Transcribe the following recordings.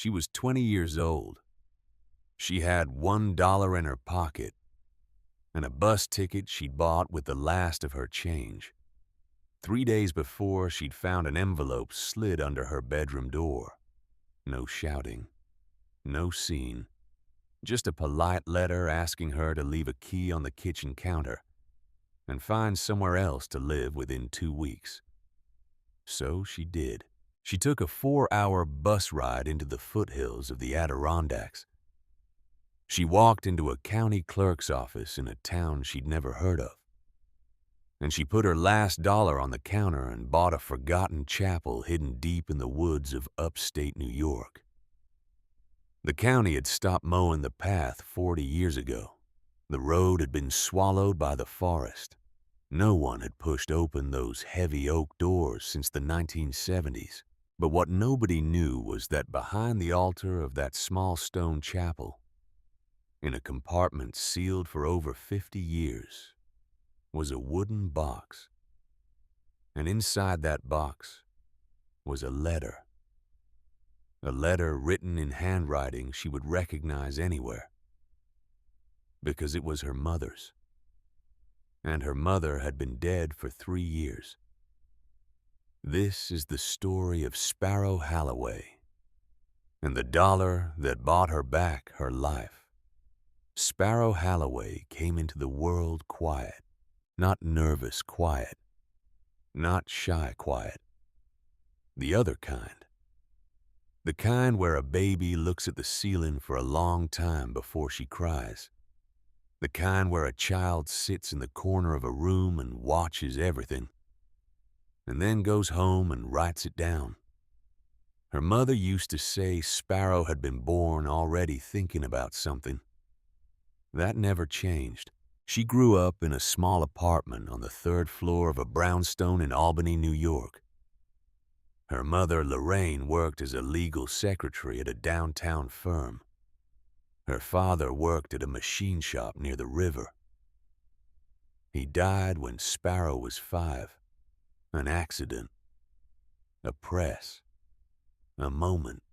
She was 20 years old. She had $1 in her pocket and a bus ticket she'd bought with the last of her change. 3 days before, she'd found an envelope slid under her bedroom door. No shouting, no scene, just a polite letter asking her to leave a key on the kitchen counter and find somewhere else to live within 2 weeks. So she did. She took a 4-hour bus ride into the foothills of the Adirondacks. She walked into a county clerk's office in a town she'd never heard of. And she put her last dollar on the counter and bought a forgotten chapel hidden deep in the woods of upstate New York. The county had stopped mowing the path 40 years ago. The road had been swallowed by the forest. No one had pushed open those heavy oak doors since the 1970s. But what nobody knew was that behind the altar of that small stone chapel, in a compartment sealed for over 50 years, was a wooden box. And inside that box was a letter. A letter written in handwriting she would recognize anywhere. Because it was her mother's. And her mother had been dead for 3 years. This is the story of Sparrow Halloway and the dollar that bought her back her life. Sparrow Halloway came into the world quiet, not nervous quiet, not shy quiet. The other kind. The kind where a baby looks at the ceiling for a long time before she cries. The kind where a child sits in the corner of a room and watches everything, and then goes home and writes it down. Her mother used to say Sparrow had been born already thinking about something. That never changed. She grew up in a small apartment on the 3rd floor of a brownstone in Albany, New York. Her mother, Lorraine, worked as a legal secretary at a downtown firm. Her father worked at a machine shop near the river. He died when Sparrow was 5. An accident, a press, a moment.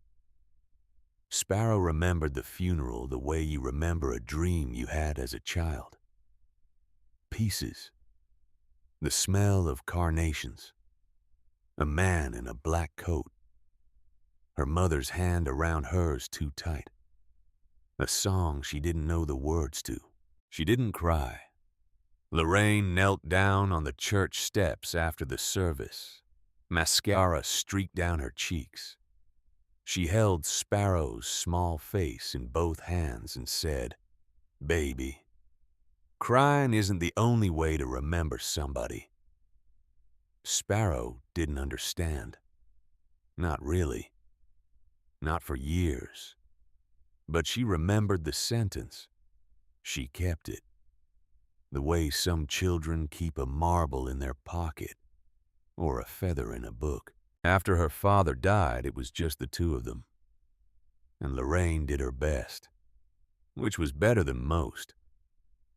Sparrow remembered the funeral the way you remember a dream you had as a child. Pieces, the smell of carnations, a man in a black coat, her mother's hand around hers too tight, a song she didn't know the words to. She didn't cry. Lorraine knelt down on the church steps after the service. Mascara streaked down her cheeks. She held Sparrow's small face in both hands and said, "Baby, crying isn't the only way to remember somebody." Sparrow didn't understand. Not really. Not for years. But she remembered the sentence. She kept it. The way some children keep a marble in their pocket or a feather in a book. After her father died, it was just the two of them. And Lorraine did her best, which was better than most.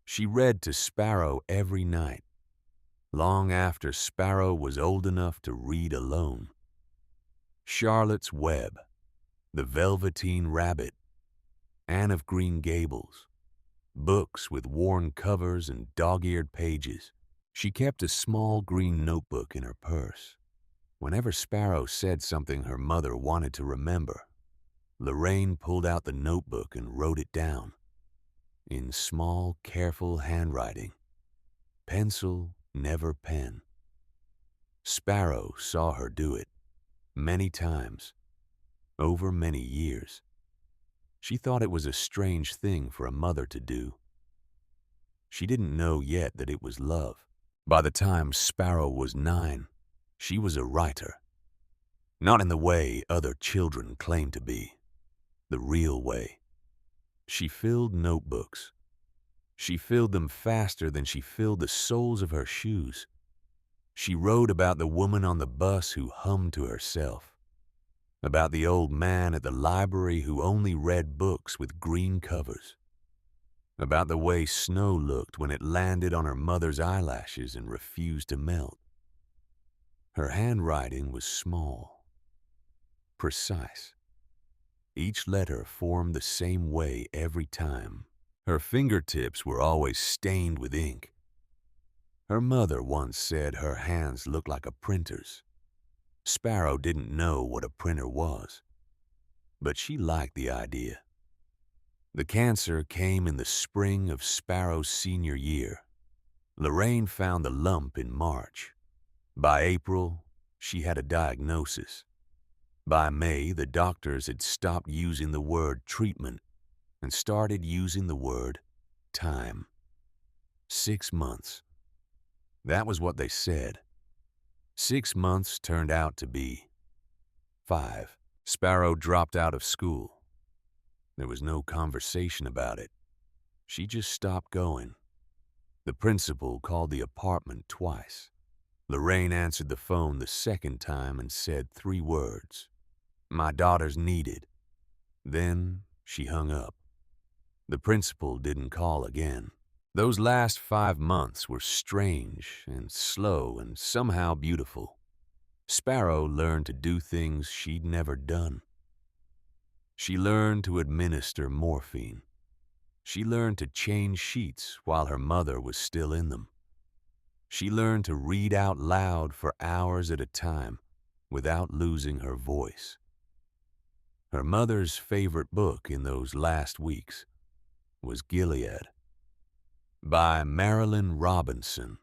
She read to Sparrow every night, long after Sparrow was old enough to read alone. Charlotte's Web, The Velveteen Rabbit, Anne of Green Gables, books with worn covers and dog-eared pages. She kept a small green notebook in her purse. Whenever Sparrow said something her mother wanted to remember, Lorraine pulled out the notebook and wrote it down. In small, careful handwriting. Pencil, never pen. Sparrow saw her do it, many times, over many years. She thought it was a strange thing for a mother to do. She didn't know yet that it was love. By the time Sparrow was 9, she was a writer. Not in the way other children claim to be. The real way. She filled notebooks. She filled them faster than she filled the soles of her shoes. She wrote about the woman on the bus who hummed to herself. About the old man at the library who only read books with green covers. About the way snow looked when it landed on her mother's eyelashes and refused to melt. Her handwriting was small, precise. Each letter formed the same way every time. Her fingertips were always stained with ink. Her mother once said her hands looked like a printer's. Sparrow didn't know what a printer was, but she liked the idea. The cancer came in the spring of Sparrow's senior year. Lorraine found the lump in March. By April, she had a diagnosis. By May, the doctors had stopped using the word treatment and started using the word time. 6 months. That was what they said. 6 months turned out to be 5. Sparrow dropped out of school. There was no conversation about it. She just stopped going. The principal called the apartment twice. Lorraine answered the phone the second time and said 3 words. "My daughter's needed." Then she hung up. The principal didn't call again. Those last 5 months were strange and slow and somehow beautiful. Sparrow learned to do things she'd never done. She learned to administer morphine. She learned to change sheets while her mother was still in them. She learned to read out loud for hours at a time without losing her voice. Her mother's favorite book in those last weeks was Gilead by Marilyn Robinson,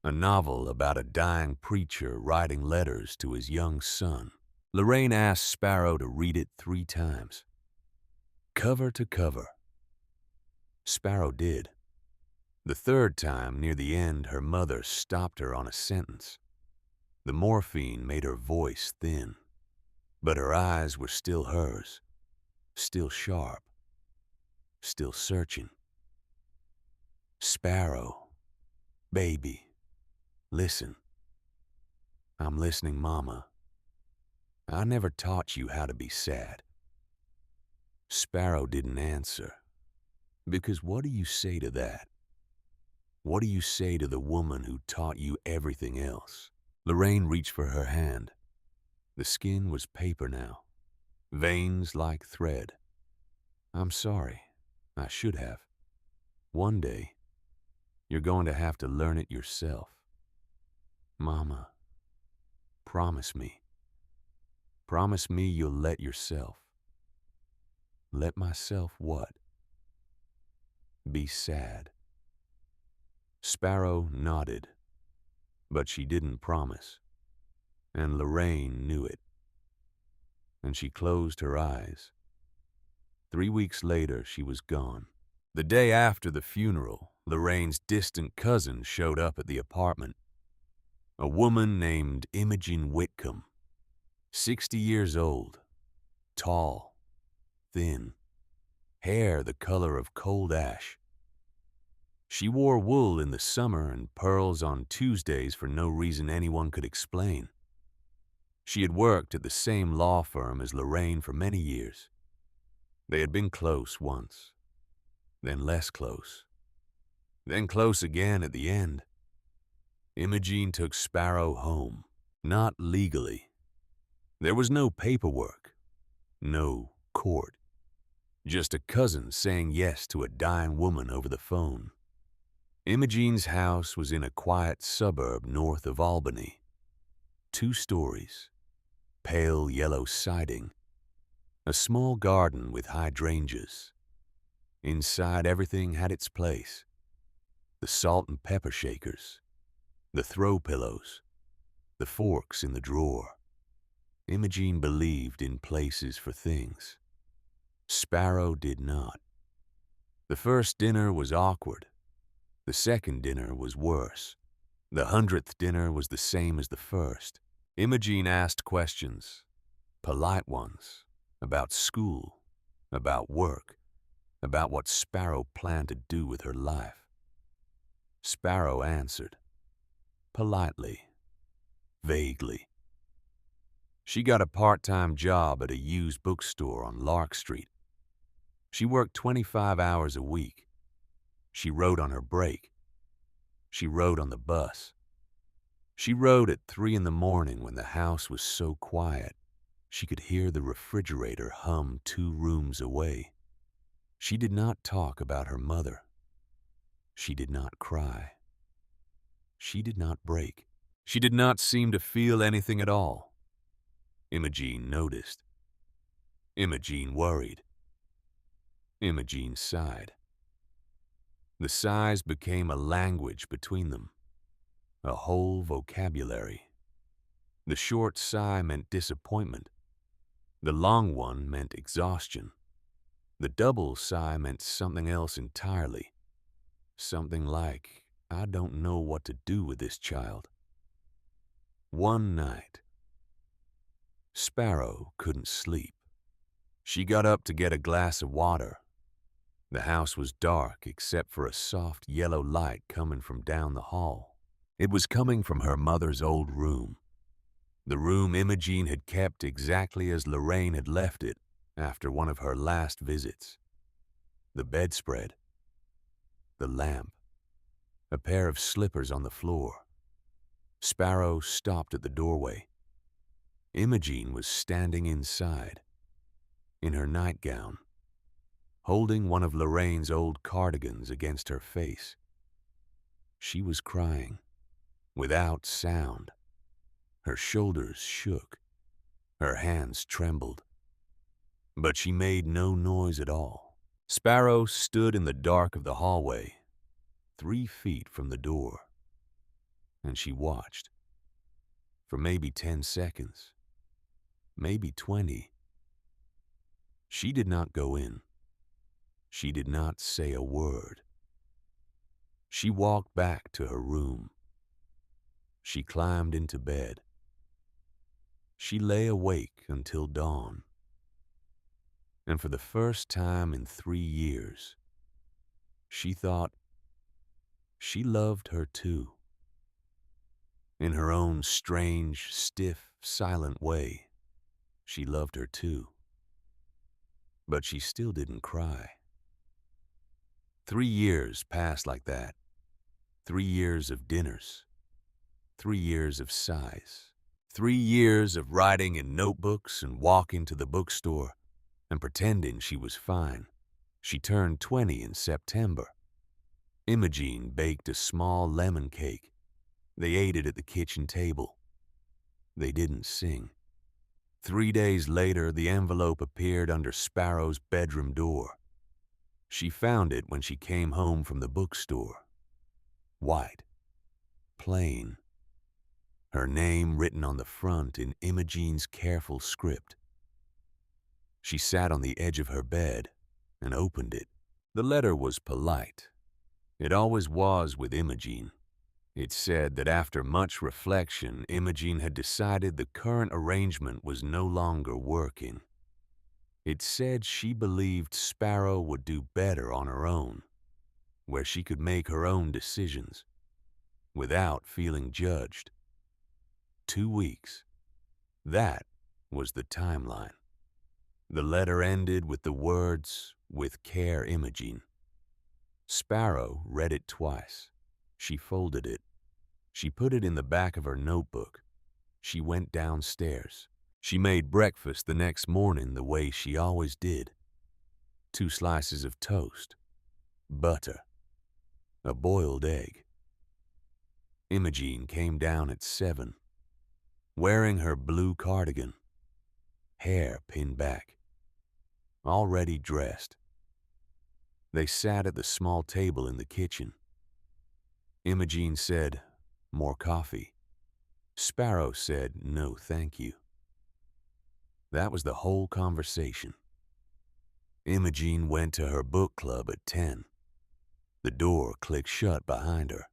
a novel about a dying preacher writing letters to his young son. Lorraine asked Sparrow to read it 3 times, cover to cover. Sparrow did. The 3rd time, near the end, her mother stopped her on a sentence. The morphine made her voice thin, but her eyes were still hers, still sharp, still searching. "Sparrow, baby, listen. I'm listening, Mama. I never taught you how to be sad." Sparrow didn't answer, because what do you say to that? What do you say to the woman who taught you everything else? Lorraine reached for her hand. The skin was paper now, veins like thread. "I'm sorry. I should have. One day, you're going to have to learn it yourself. Mama, promise me. Promise me you'll let yourself." "Let myself what?" "Be sad." Sparrow nodded, but she didn't promise, and Lorraine knew it. And she closed her eyes. 3 weeks later, she was gone. The day after the funeral, Lorraine's distant cousin showed up at the apartment. A woman named Imogen Whitcomb, 60 years old, tall, thin, hair the color of cold ash. She wore wool in the summer and pearls on Tuesdays for no reason anyone could explain. She had worked at the same law firm as Lorraine for many years. They had been close once, then less close, then close again at the end. Imogen took Sparrow home, not legally. There was no paperwork, no court, just a cousin saying yes to a dying woman over the phone. Imogen's house was in a quiet suburb north of Albany. 2 stories, pale yellow siding, a small garden with hydrangeas. Inside, everything had its place. The salt and pepper shakers, the throw pillows, the forks in the drawer. Imogen believed in places for things. Sparrow did not. The first dinner was awkward. The second dinner was worse. The 100th dinner was the same as the first. Imogen asked questions, polite ones, about school, about work, about what Sparrow planned to do with her life. Sparrow answered, politely, vaguely. She got a part-time job at a used bookstore on Lark Street. She worked 25 hours a week. She wrote on her break. She wrote on the bus. She wrote at 3 in the morning when the house was so quiet. She could hear the refrigerator hum 2 rooms away. She did not talk about her mother. She did not cry. She did not break. She did not seem to feel anything at all. Imogene noticed. Imogene worried. Imogene sighed. The sighs became a language between them, a whole vocabulary. The short sigh meant disappointment. The long one meant exhaustion. The double sigh meant something else entirely. Something like, I don't know what to do with this child. One night, Sparrow couldn't sleep. She got up to get a glass of water. The house was dark except for a soft yellow light coming from down the hall. It was coming from her mother's old room. The room Imogene had kept exactly as Lorraine had left it after one of her last visits. The bedspread, the lamp, a pair of slippers on the floor. Sparrow stopped at the doorway. Imogene was standing inside, in her nightgown, holding one of Lorraine's old cardigans against her face. She was crying, without sound. Her shoulders shook. Her hands trembled. But she made no noise at all. Sparrow stood in the dark of the hallway, 3 feet from the door, and she watched. For maybe 10 seconds, maybe 20. She did not go in. She did not say a word. She walked back to her room. She climbed into bed. She lay awake until dawn. And for the first time in 3 years, she thought she loved her too. In her own strange, stiff, silent way, she loved her too. But she still didn't cry. 3 years passed like that. 3 years of dinners. 3 years of sighs. 3 years of writing in notebooks and walking to the bookstore and pretending she was fine. She turned 20 in September. Imogene baked a small lemon cake. They ate it at the kitchen table. They didn't sing. 3 days later, the envelope appeared under Sparrow's bedroom door. She found it when she came home from the bookstore. White. Plain. Her name written on the front in Imogene's careful script. She sat on the edge of her bed and opened it. The letter was polite. It always was with Imogene. It said that after much reflection, Imogene had decided the current arrangement was no longer working. It said she believed Sparrow would do better on her own, where she could make her own decisions, without feeling judged. 2 weeks. That was the timeline. The letter ended with the words, "With care, Imogene." Sparrow read it twice. She folded it. She put it in the back of her notebook. She went downstairs. She made breakfast the next morning the way she always did. 2 slices of toast, butter, a boiled egg. Imogene came down at 7, wearing her blue cardigan, hair pinned back, already dressed. They sat at the small table in the kitchen. Imogene said, "More coffee." Sparrow said, "No, thank you." That was the whole conversation. Imogene went to her book club at 10. The door clicked shut behind her.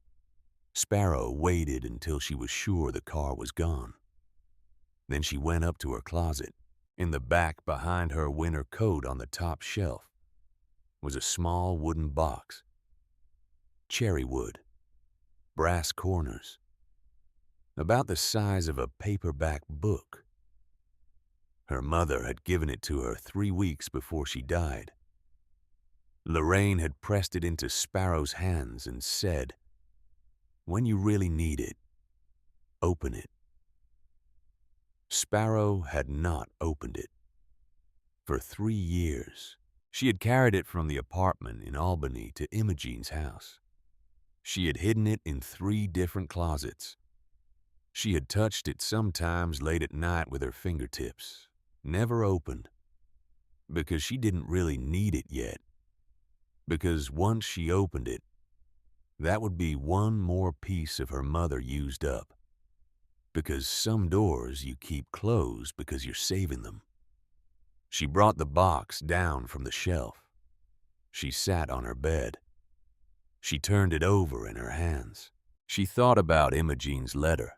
Sparrow waited until she was sure the car was gone. Then she went up to her closet. In the back behind her winter coat on the top shelf was a small wooden box. Cherry wood. Brass corners. About the size of a paperback book. Her mother had given it to her 3 weeks before she died. Lorraine had pressed it into Sparrow's hands and said, "When you really need it, open it." Sparrow had not opened it. For 3 years, she had carried it from the apartment in Albany to Imogene's house. She had hidden it in 3 different closets. She had touched it sometimes late at night with her fingertips, never opened, because she didn't really need it yet. Because once she opened it, that would be one more piece of her mother used up. Because some doors you keep closed because you're saving them. She brought the box down from the shelf. She sat on her bed. She turned it over in her hands. She thought about Imogene's letter.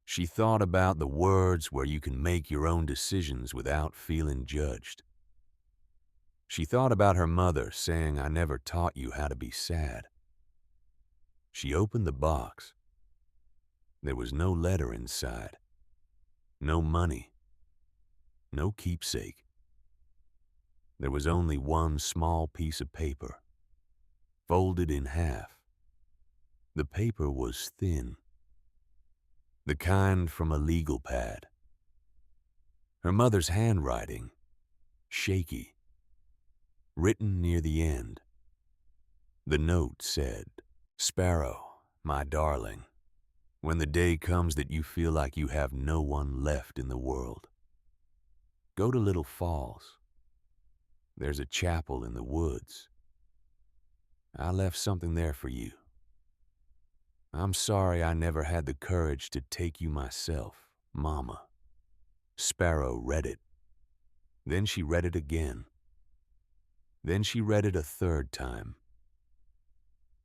She thought about the words where you can make your own decisions without feeling judged. She thought about her mother saying, "I never taught you how to be sad." She opened the box. There was no letter inside, no money, no keepsake. There was only one small piece of paper, folded in half. The paper was thin, the kind from a legal pad. Her mother's handwriting, shaky, written near the end. The note said, "Sparrow, my darling, when the day comes that you feel like you have no one left in the world, go to Little Falls. There's a chapel in the woods. I left something there for you. I'm sorry I never had the courage to take you myself, Mama." Sparrow read it. Then she read it again. Then she read it a 3rd time.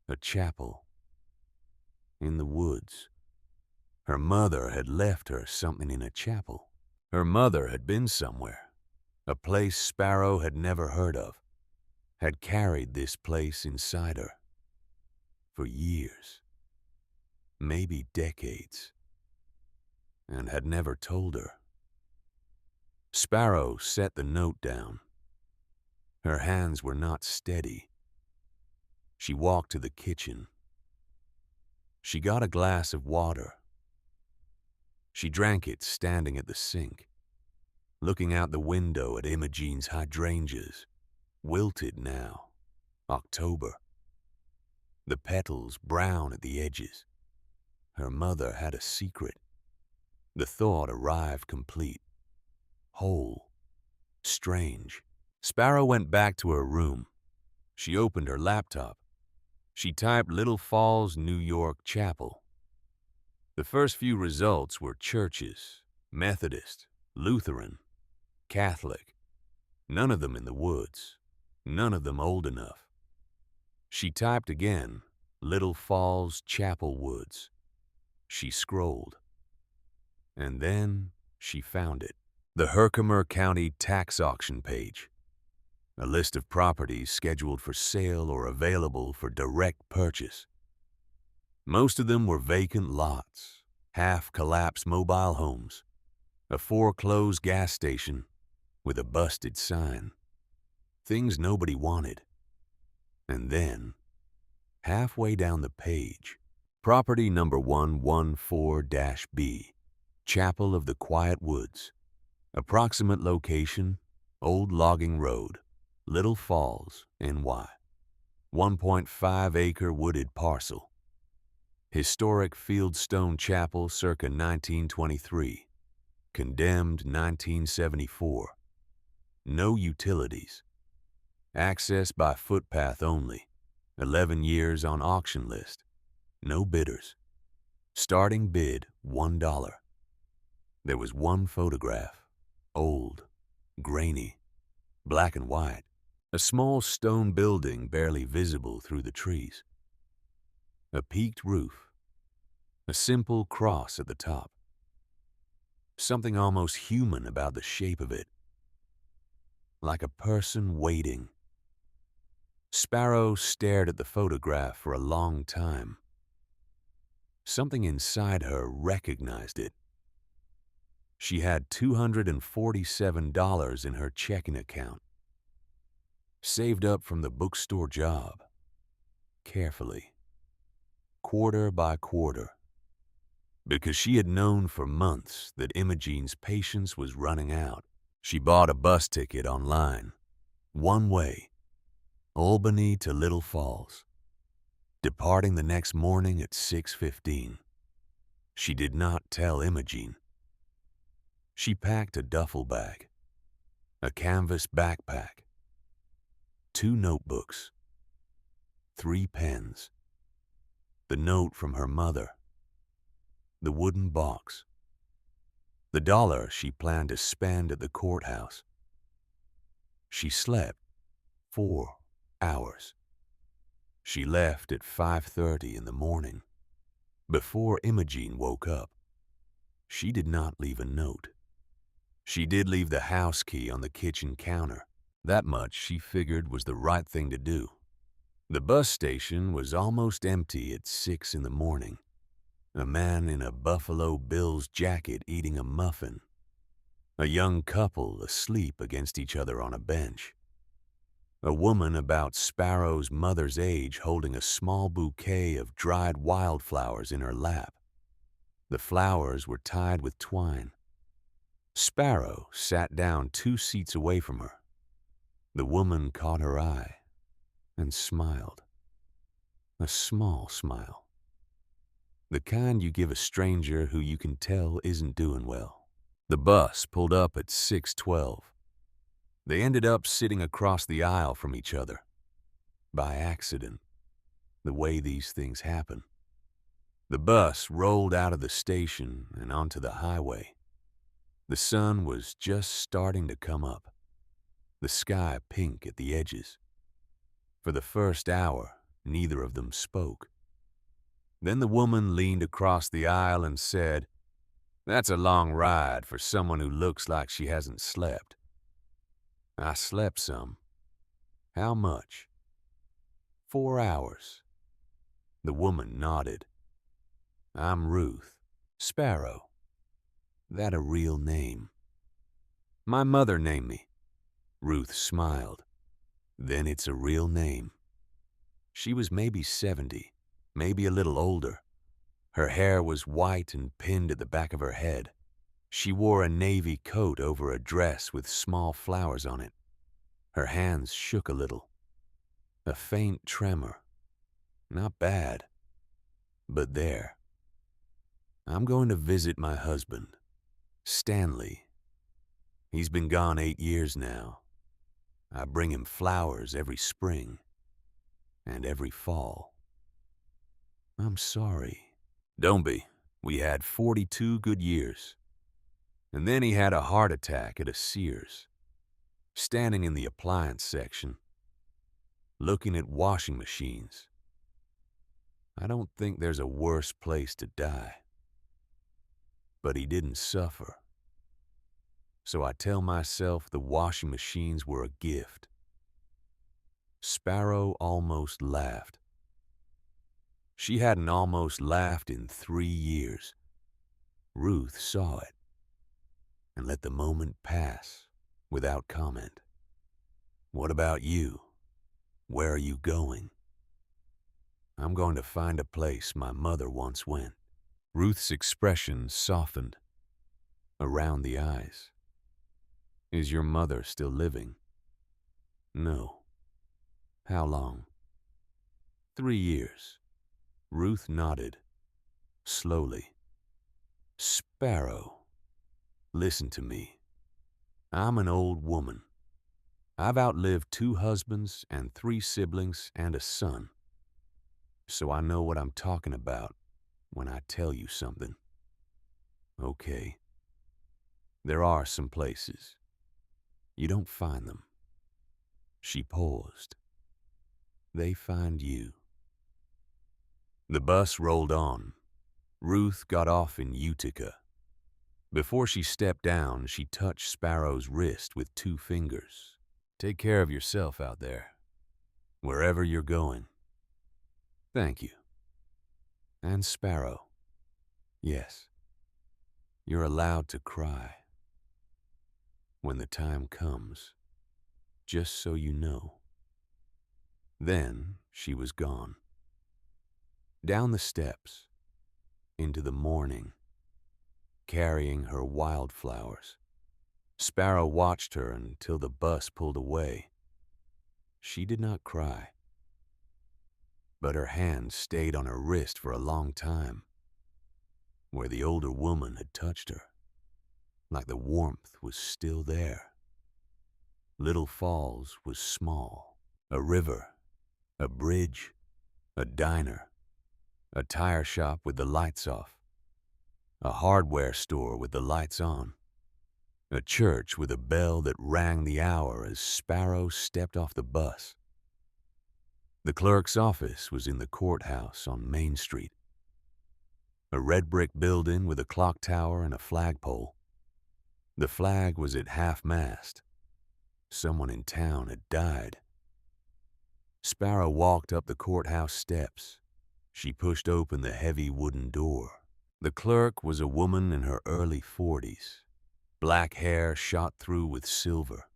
A chapel in the woods. Her mother had left her something in a chapel. Her mother had been somewhere, a place Sparrow had never heard of, had carried this place inside her for years, maybe decades, and had never told her. Sparrow set the note down. Her hands were not steady. She walked to the kitchen. She got a glass of water. She drank it standing at the sink, looking out the window at Imogene's hydrangeas, wilted now, October. The petals brown at the edges. Her mother had a secret. The thought arrived complete, whole, strange. Sparrow went back to her room. She opened her laptop. She typed Little Falls, New York Chapel. The first few results were churches, Methodist, Lutheran, Catholic. None of them in the woods. None of them old enough. She typed again, Little Falls, Chapel Woods. She scrolled. And then she found it. The Herkimer County tax auction page. A list of properties scheduled for sale or available for direct purchase. Most of them were vacant lots, half-collapsed mobile homes, a foreclosed gas station with a busted sign. Things nobody wanted. And then, halfway down the page, property number 114-B, Chapel of the Quiet Woods. Approximate location, Old Logging Road, Little Falls, NY. 1.5-acre wooded parcel. Historic Fieldstone Chapel circa 1923. Condemned 1974. No utilities. Access by footpath only. 11 years on auction list. No bidders. Starting bid $1. There was one photograph. Old, grainy, black and white. A small stone building barely visible through the trees. A peaked roof. A simple cross at the top. Something almost human about the shape of it. Like a person waiting. Sparrow stared at the photograph for a long time. Something inside her recognized it. She had $247 in her checking account. Saved up from the bookstore job. Carefully. Quarter by quarter. because she had known for months that Imogene's patience was running out. She bought a bus ticket online, one way, Albany to Little Falls, departing the next morning at 6:15. She did not tell Imogene. She packed a duffel bag, a canvas backpack, 2 notebooks, 3 pens, the note from her mother, the wooden box, the $1 she planned to spend at the courthouse. She slept 4 hours. She left at 5:30 in the morning. Before Imogene woke up, she did not leave a note. She did leave the house key on the kitchen counter. That much she figured was the right thing to do. The bus station was almost empty at 6 in the morning. A man in a Buffalo Bills jacket eating a muffin. A young couple asleep against each other on a bench. A woman about Sparrow's mother's age holding a small bouquet of dried wildflowers in her lap. The flowers were tied with twine. Sparrow sat down 2 seats away from her. The woman caught her eye and smiled. A small smile. The kind you give a stranger who you can tell isn't doing well. The bus pulled up at 6:12. They ended up sitting across the aisle from each other. By accident, the way these things happen. The bus rolled out of the station and onto the highway. The sun was just starting to come up, the sky pink at the edges. For the first hour, neither of them spoke. Then the woman leaned across the aisle and said, "That's a long ride for someone who looks like she hasn't slept." "I slept some." "How much?" 4 hours. The woman nodded. "I'm Ruth." "Sparrow. That a real name?" "My mother named me." Ruth smiled. "Then it's a real name." She was maybe 70, maybe a little older. Her hair was white and pinned at the back of her head. She wore a navy coat over a dress with small flowers on it. Her hands shook a little. A faint tremor. Not bad, but there. "I'm going to visit my husband, Stanley. He's been gone 8 years now. I bring him flowers every spring and every fall." "I'm sorry." "Don't be. We had 42 good years. And then he had a heart attack at a Sears, standing in the appliance section, looking at washing machines. I don't think there's a worse place to die. But he didn't suffer. So I tell myself the washing machines were a gift." Sparrow almost laughed. She hadn't almost laughed in 3 years. Ruth saw it and let the moment pass without comment. "What about you? Where are you going?" "I'm going to find a place my mother once went." Ruth's expression softened around the eyes. "Is your mother still living?" "No." "How long?" 3 years. Ruth nodded, slowly. "Sparrow, listen to me. I'm an old woman. I've outlived 2 husbands and 3 siblings and a son. So I know what I'm talking about when I tell you something. Okay. There are some places. You don't find them." She paused. "They find you." The bus rolled on. Ruth got off in Utica. Before she stepped down, she touched Sparrow's wrist with 2 fingers. "Take care of yourself out there, wherever you're going." "Thank you." "And Sparrow, yes, you're allowed to cry. When the time comes, just so you know." Then she was gone. Down the steps, into the morning, carrying her wildflowers. Sparrow watched her until the bus pulled away. She did not cry, but her hand stayed on her wrist for a long time, where the older woman had touched her, like the warmth was still there. Little Falls was small. A river, a bridge, a diner, a tire shop with the lights off, a hardware store with the lights on, a church with a bell that rang the hour as Sparrow stepped off the bus. The clerk's office was in the courthouse on Main Street, a red brick building with a clock tower and a flagpole. The flag was at half-mast. Someone in town had died. Sparrow walked up the courthouse steps. She pushed open the heavy wooden door. The clerk was a woman in her early 40s, black hair shot through with silver,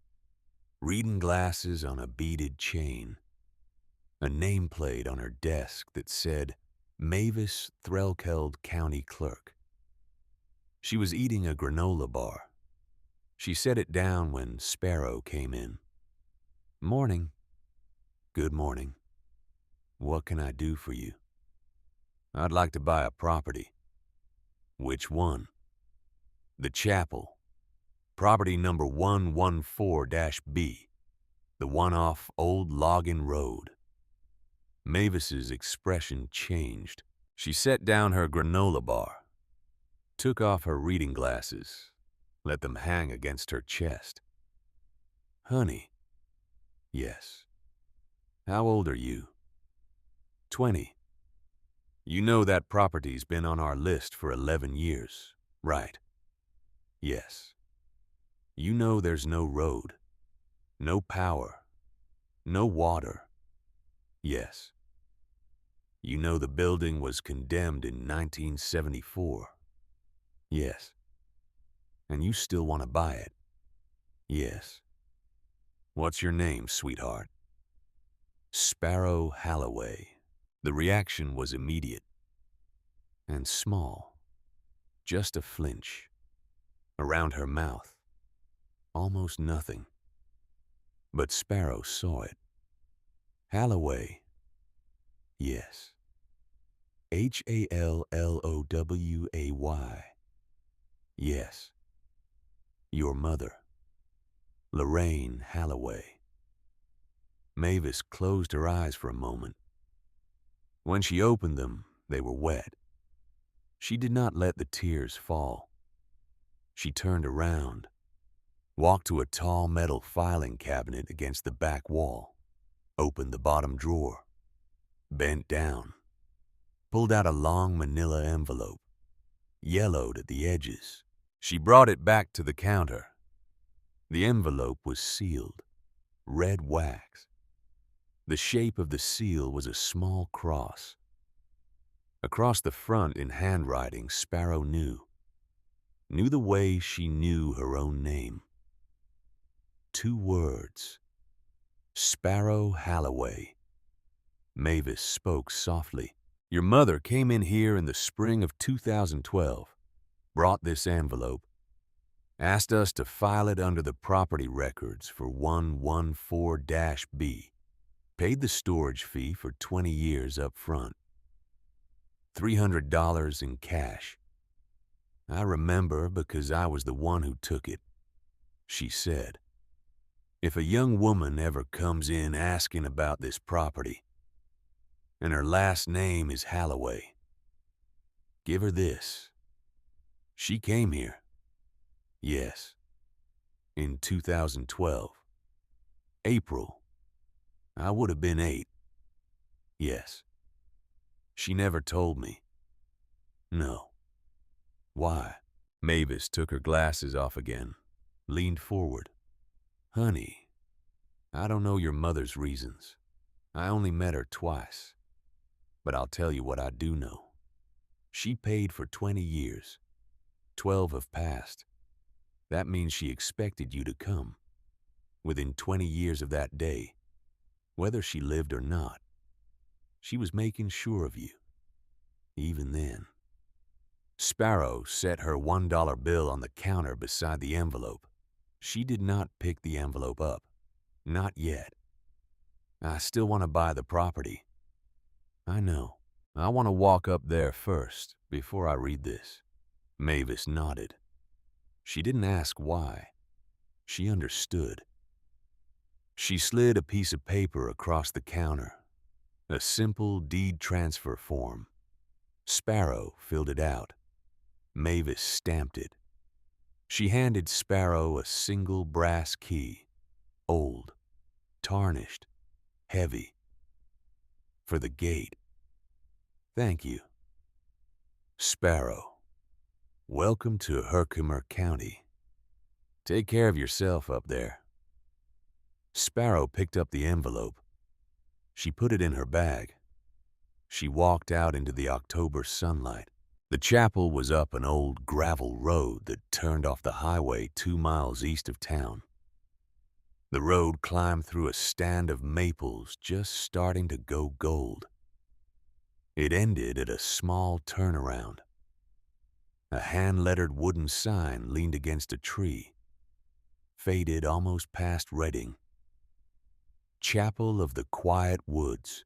reading glasses on a beaded chain, a nameplate on her desk that said, Mavis Threlkeld County Clerk. She was eating a granola bar. She set it down when Sparrow came in. Morning. Good morning. What can I do for you? I'd like to buy a property. Which one? The chapel. Property number 114-B, the one off Old Logging Road. Mavis's expression changed. She set down her granola bar, took off her reading glasses, let them hang against her chest. Honey. Yes. How old are you? 20. You know that property's been on our list for 11 years, right? Yes. You know there's no road, no power, no water. Yes. You know the building was condemned in 1974. Yes. And you still want to buy it? Yes. What's your name, sweetheart? Sparrow Halloway. The reaction was immediate and small, just a flinch. Around her mouth, almost nothing. But Sparrow saw it. Halloway. Yes. Halloway. Yes. Your mother, Lorraine Halloway. Mavis closed her eyes for a moment. When she opened them, they were wet. She did not let the tears fall. She turned around, walked to a tall metal filing cabinet against the back wall, opened the bottom drawer, bent down, pulled out a long manila envelope, yellowed at the edges. She brought it back to the counter. The envelope was sealed, red wax. The shape of the seal was a small cross. Across the front in handwriting, Sparrow knew the way she knew her own name. 2 words. Sparrow Halloway. Mavis spoke softly. Your mother came in here in the spring of 2012, brought this envelope, asked us to file it under the property records for 114-B, paid the storage fee for 20 years up front. $300 in cash. I remember because I was the one who took it. She said, if a young woman ever comes in asking about this property, and her last name is Halloway, give her this. She came here. Yes. In 2012. April. I would have been 8. Yes. She never told me. No. Why? Mavis took her glasses off again, leaned forward. Honey, I don't know your mother's reasons. I only met her twice. But I'll tell you what I do know. She paid for 20 years. 12 have passed. That means she expected you to come. Within 20 years of that day, whether she lived or not, she was making sure of you. Even then. Sparrow set her $1 bill on the counter beside the envelope. She did not pick the envelope up. Not yet. I still want to buy the property. I know. I want to walk up there first, before I read this. Mavis nodded. She didn't ask why. She understood. She slid a piece of paper across the counter. A simple deed transfer form. Sparrow filled it out. Mavis stamped it. She handed Sparrow a single brass key. Old, tarnished, heavy. For the gate. Thank you. Sparrow, welcome to Herkimer County. Take care of yourself up there. Sparrow picked up the envelope. She put it in her bag. She walked out into the October sunlight. The chapel was up an old gravel road that turned off the highway 2 miles east of town. The road climbed through a stand of maples just starting to go gold. It ended at a small turnaround. A hand-lettered wooden sign leaned against a tree, faded almost past Redding. Chapel of the Quiet Woods.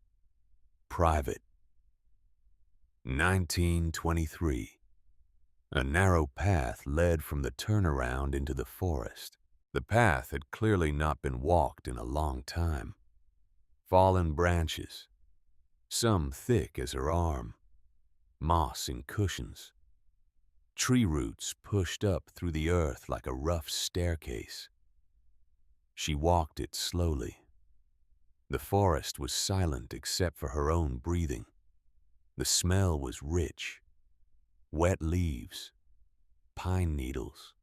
Private. 1923. A narrow path led from the turnaround into the forest. The path had clearly not been walked in a long time. Fallen branches, some thick as her arm, moss in cushions. Tree roots pushed up through the earth like a rough staircase. She walked it slowly. The forest was silent except for her own breathing. The smell was rich. Wet leaves, pine needles,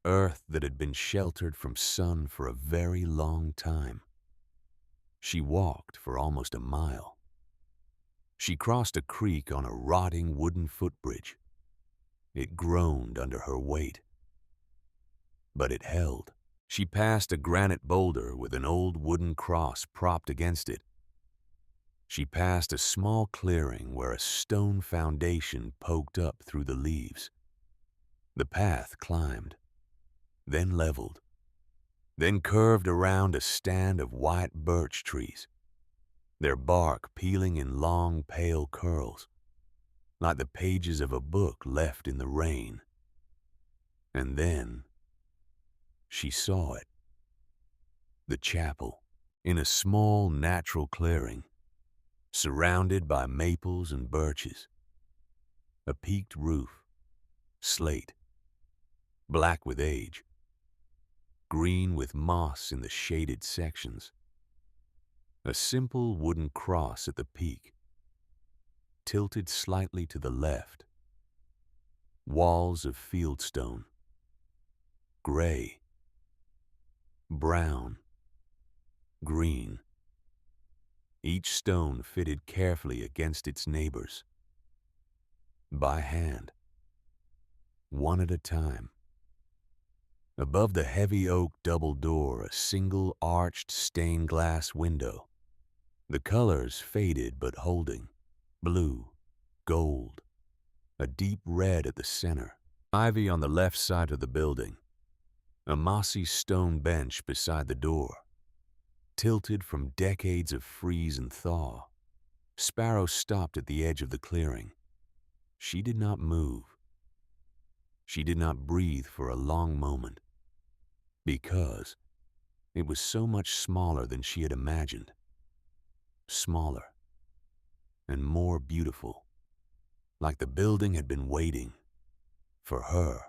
earth that had been sheltered from sun for a very long time. She walked for almost a mile. She crossed a creek on a rotting wooden footbridge. It groaned under her weight. But it held. She passed a granite boulder with an old wooden cross propped against it. She passed a small clearing where a stone foundation poked up through the leaves. The path climbed, then leveled, then curved around a stand of white birch trees, their bark peeling in long, pale curls, like the pages of a book left in the rain. And then she saw it. The chapel, in a small natural clearing, surrounded by maples and birches. A peaked roof, slate, black with age, green with moss in the shaded sections. A simple wooden cross at the peak, tilted slightly to the left. Walls of fieldstone, gray, brown, green. Each stone fitted carefully against its neighbors. By hand, one at a time. Above the heavy oak double door, a single arched stained glass window. The colors faded but holding. Blue, gold, a deep red at the center. Ivy on the left side of the building. A mossy stone bench beside the door, tilted from decades of freeze and thaw. Sparrow stopped at the edge of the clearing. She did not move. She did not breathe for a long moment, because it was so much smaller than she had imagined. Smaller and more beautiful, like the building had been waiting for her.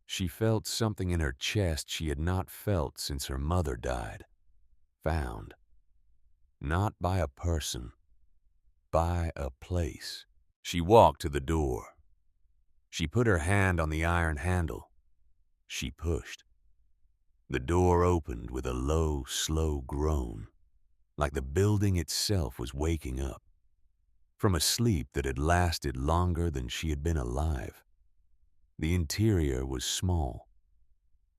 She felt something in her chest she had not felt since her mother died. Found, not by a person, by a place. She walked to the door. She put her hand on the iron handle. She pushed. The door opened with a low, slow groan, like the building itself was waking up from a sleep that had lasted longer than she had been alive. The interior was small,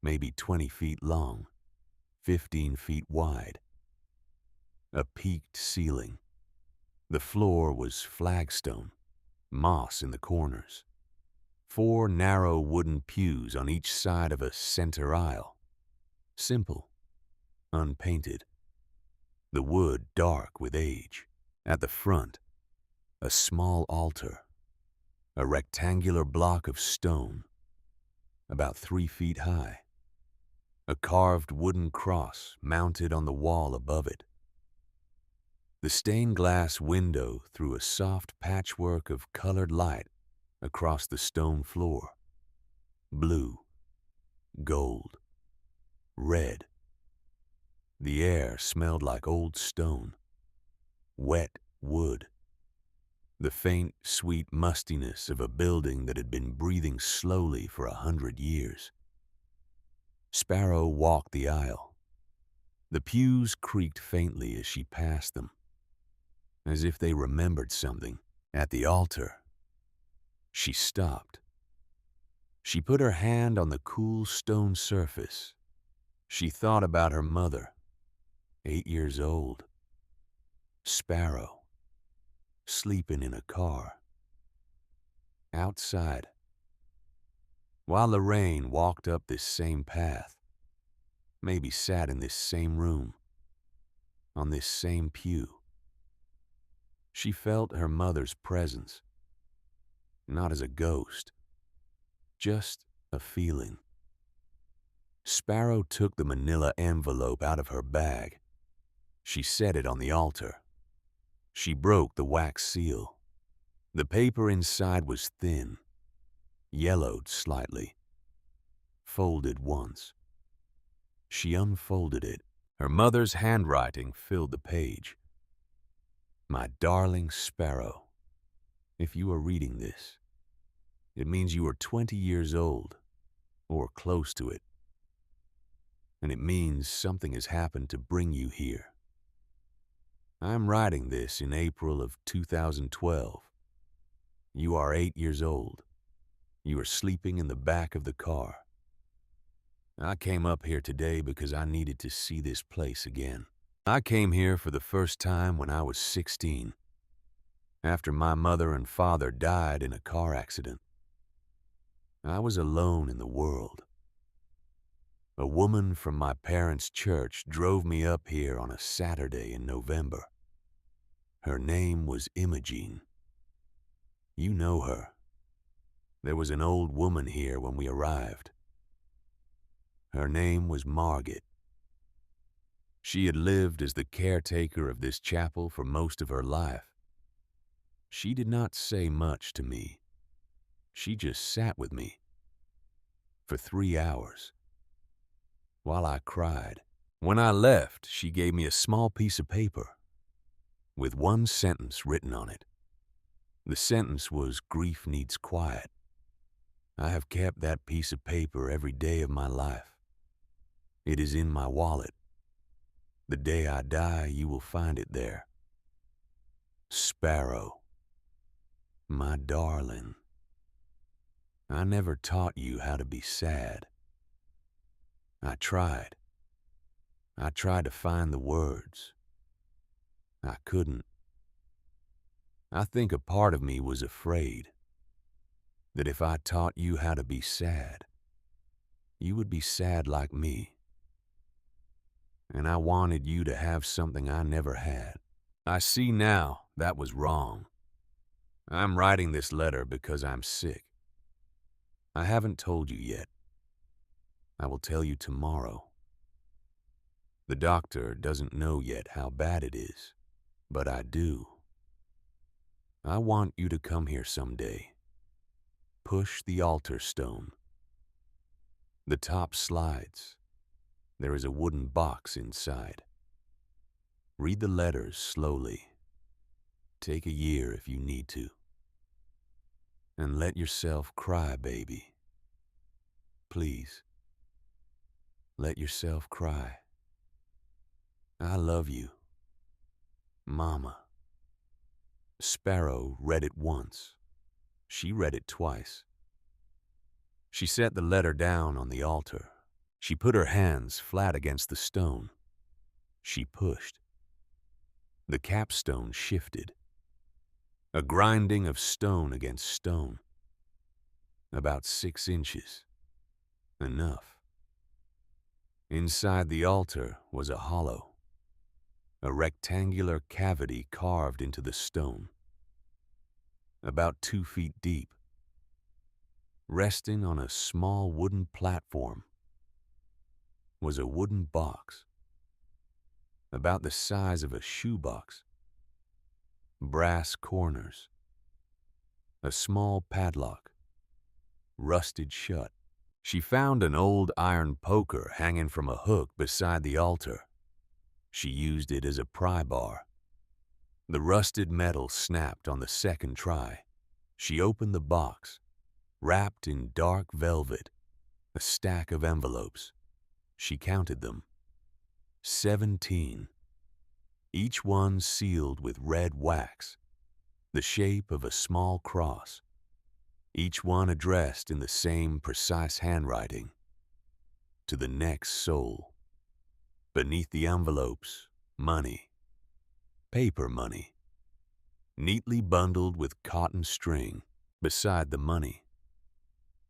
maybe 20 feet long, 15 feet wide. A peaked ceiling. The floor was flagstone, moss in the corners. 4 narrow wooden pews on each side of a center aisle. Simple, unpainted. The wood dark with age. At the front, a small altar, a rectangular block of stone, about 3 feet high. A carved wooden cross mounted on the wall above it. The stained glass window threw a soft patchwork of colored light across the stone floor. Blue, gold, red. The air smelled like old stone, wet wood, the faint, sweet mustiness of a building that had been breathing slowly for 100 years. Sparrow walked the aisle. The pews creaked faintly as she passed them, as if they remembered something. At the altar, she stopped. She put her hand on the cool stone surface. She thought about her mother, 8 years old. Sparrow, sleeping in a car. Outside. While Lorraine walked up this same path, maybe sat in this same room, on this same pew. She felt her mother's presence, not as a ghost, just a feeling. Sparrow took the manila envelope out of her bag. She set it on the altar. She broke the wax seal. The paper inside was thin, yellowed slightly, folded once. She unfolded it. Her mother's handwriting filled the page. My darling Sparrow, if you are reading this, it means you are 20 years old, or close to it. And it means something has happened to bring you here. I'm writing this in April of 2012. You are 8 years old. You are sleeping in the back of the car. I came up here today because I needed to see this place again. I came here for the first time when I was 16, after my mother and father died in a car accident. I was alone in the world. A woman from my parents' church drove me up here on a Saturday in November. Her name was Imogene. You know her. There was an old woman here when we arrived. Her name was Margaret. She had lived as the caretaker of this chapel for most of her life. She did not say much to me. She just sat with me for 3 hours while I cried. When I left, she gave me a small piece of paper with one sentence written on it. The sentence was, "Grief needs quiet." I have kept that piece of paper every day of my life. It is in my wallet. The day I die, you will find it there. Sparrow, my darling, I never taught you how to be sad. I tried. I tried to find the words. I couldn't. I think a part of me was afraid that if I taught you how to be sad, you would be sad like me. And I wanted you to have something I never had. I see now that was wrong. I'm writing this letter because I'm sick. I haven't told you yet. I will tell you tomorrow. The doctor doesn't know yet how bad it is, but I do. I want you to come here someday. Push the altar stone. The top slides. There is a wooden box inside. Read the letters slowly. Take a year if you need to. And let yourself cry, baby. Please. Let yourself cry. I love you, Mama. Sparrow read it once. She read it twice. She set the letter down on the altar. She put her hands flat against the stone. She pushed. The capstone shifted. A grinding of stone against stone. about 6 inches. Enough. Inside the altar was a hollow, a rectangular cavity carved into the stone, about 2 feet deep. Resting on a small wooden platform was a wooden box, about the size of a shoebox, brass corners, a small padlock, rusted shut. She found an old iron poker hanging from a hook beside the altar. She used it as a pry bar. The rusted metal snapped on the second try. She opened the box, wrapped in dark velvet, a stack of envelopes. She counted them. 17. Each one sealed with red wax, the shape of a small cross. Each one addressed in the same precise handwriting. To the next soul. Beneath the envelopes, money. Paper money. Neatly bundled with cotton string. Beside the money,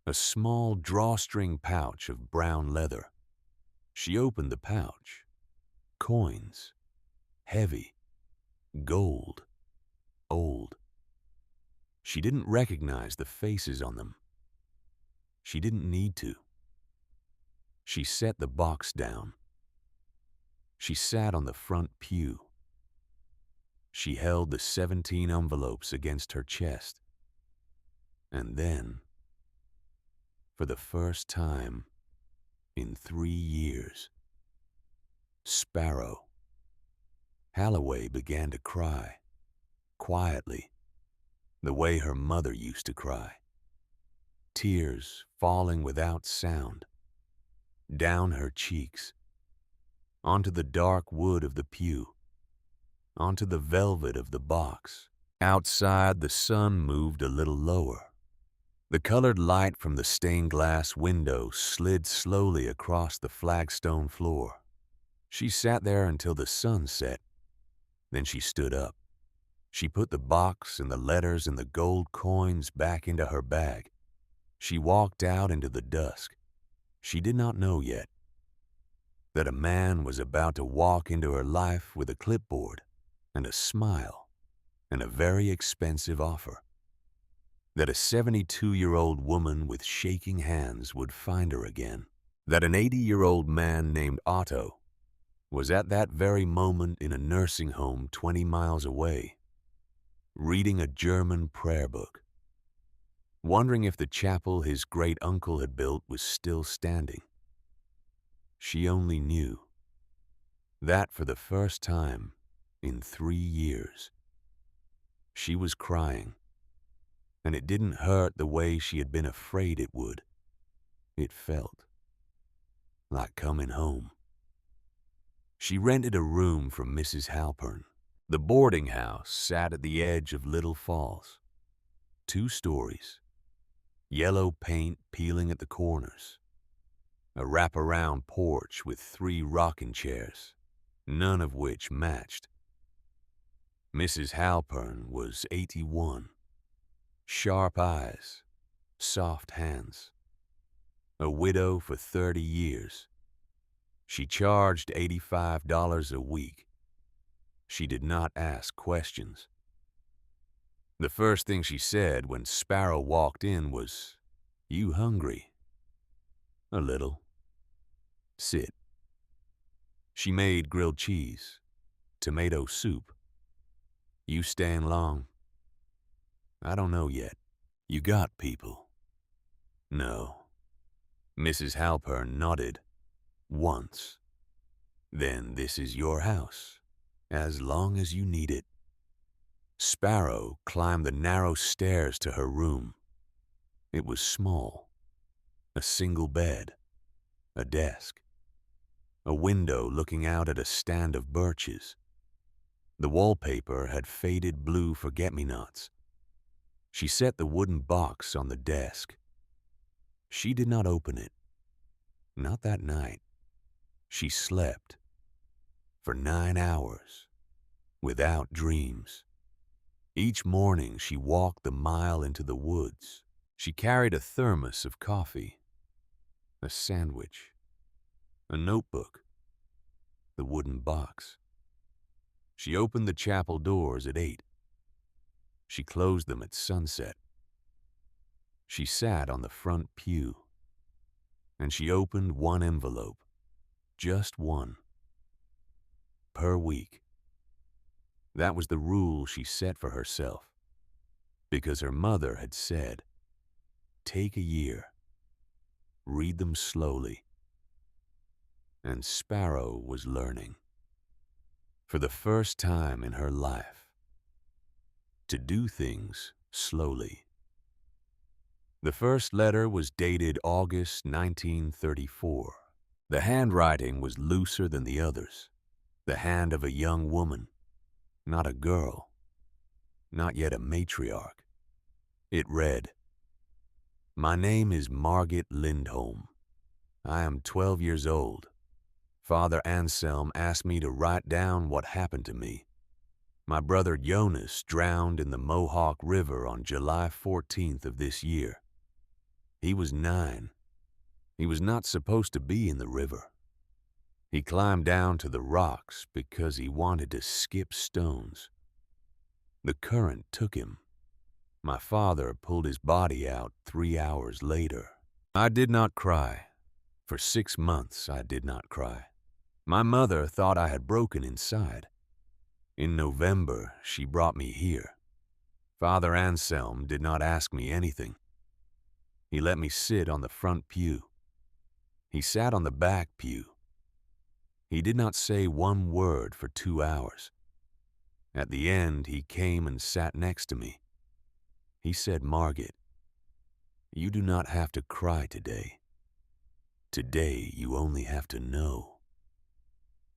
a small drawstring pouch of brown leather. She opened the pouch. Coins. Heavy. Gold. Old. She didn't recognize the faces on them. She didn't need to. She set the box down. She sat on the front pew. She held the 17 envelopes against her chest. And then, for the first time in 3 years, Sparrow. Halloway began to cry, quietly, the way her mother used to cry. Tears falling without sound, down her cheeks, onto the dark wood of the pew, onto the velvet of the box. Outside, the sun moved a little lower. The colored light from the stained glass window slid slowly across the flagstone floor. She sat there until the sun set. Then she stood up. She put the box and the letters and the gold coins back into her bag. She walked out into the dusk. She did not know yet that a man was about to walk into her life with a clipboard and a smile and a very expensive offer. That a 72-year-old woman with shaking hands would find her again. That an 80-year-old man named Otto was at that very moment in a nursing home 20 miles away, reading a German prayer book, wondering if the chapel his great-uncle had built was still standing. She only knew that for the first time in 3 years, she was crying, and it didn't hurt the way she had been afraid it would. It felt like coming home. She rented a room from Mrs. Halpern. The boarding house sat at the edge of Little Falls. 2 stories, yellow paint peeling at the corners, a wraparound porch with 3 rocking chairs, none of which matched. Mrs. Halpern was 81. Sharp eyes, soft hands. A widow for 30 years. She charged $85 a week. She did not ask questions. The first thing she said when Sparrow walked in was, "You hungry?" "A little." "Sit." She made grilled cheese, tomato soup. "You staying long?" "I don't know yet." "You got people?" "No." Mrs. Halpern nodded. "Once. Then this is your house, as long as you need it." Sparrow climbed the narrow stairs to her room. It was small. A single bed, a desk, a window looking out at a stand of birches. The wallpaper had faded blue forget-me-nots. She set the wooden box on the desk. She did not open it. Not that night. She slept for 9 hours, without dreams. Each morning she walked the mile into the woods. She carried a thermos of coffee, a sandwich, a notebook, the wooden box. She opened the chapel doors at 8. She closed them at sunset. She sat on the front pew, and she opened one envelope, just one, per week. That was the rule she set for herself, because her mother had said, take a year, read them slowly. And Sparrow was learning, for the first time in her life, to do things slowly. The first letter was dated August 1934. The handwriting was looser than the others, the hand of a young woman, not a girl, not yet a matriarch. It read, "My name is Margaret Lindholm. I am 12 years old. Father Anselm asked me to write down what happened to me. My brother Jonas drowned in the Mohawk River on July 14th of this year. He was 9. He was not supposed to be in the river. He climbed down to the rocks because he wanted to skip stones. The current took him. My father pulled his body out 3 hours later. I did not cry. For 6 months I did not cry. My mother thought I had broken inside. In November, she brought me here. Father Anselm did not ask me anything. He let me sit on the front pew. He sat on the back pew. He did not say one word for 2 hours. At the end, he came and sat next to me. He said, "Margaret, you do not have to cry today. Today, you only have to know.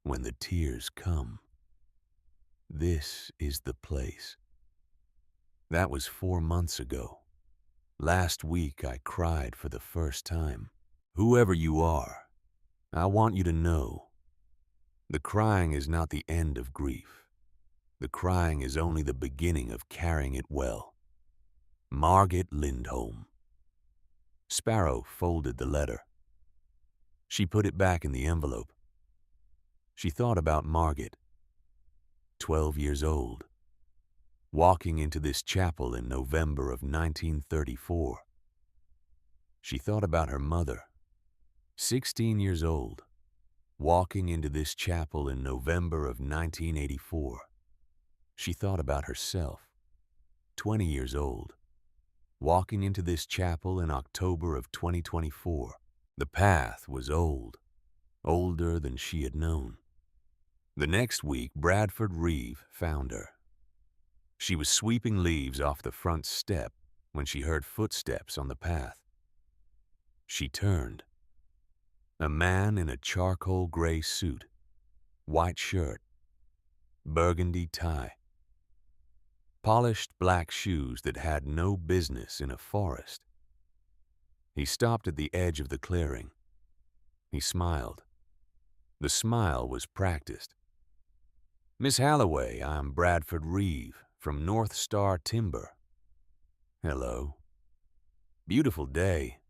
When the tears come, this is the place." That was 4 months ago. Last week, I cried for the first time. Whoever you are, I want you to know, the crying is not the end of grief. The crying is only the beginning of carrying it well. Margaret Lindholm. Sparrow folded the letter. She put it back in the envelope. She thought about Margaret, 12 years old, walking into this chapel in November of 1934. She thought about her mother, 16 years old, walking into this chapel in November of 1984. She thought about herself, 20 years old, walking into this chapel in October of 2024. The path was old, older than she had known. The next week, Bradford Reeve found her. She was sweeping leaves off the front step when she heard footsteps on the path. She turned. A man in a charcoal gray suit, white shirt, burgundy tie, polished black shoes that had no business in a forest. He stopped at the edge of the clearing. He smiled. The smile was practiced. "Miss Halloway, I'm Bradford Reeve from North Star Timber." "Hello." "Beautiful day."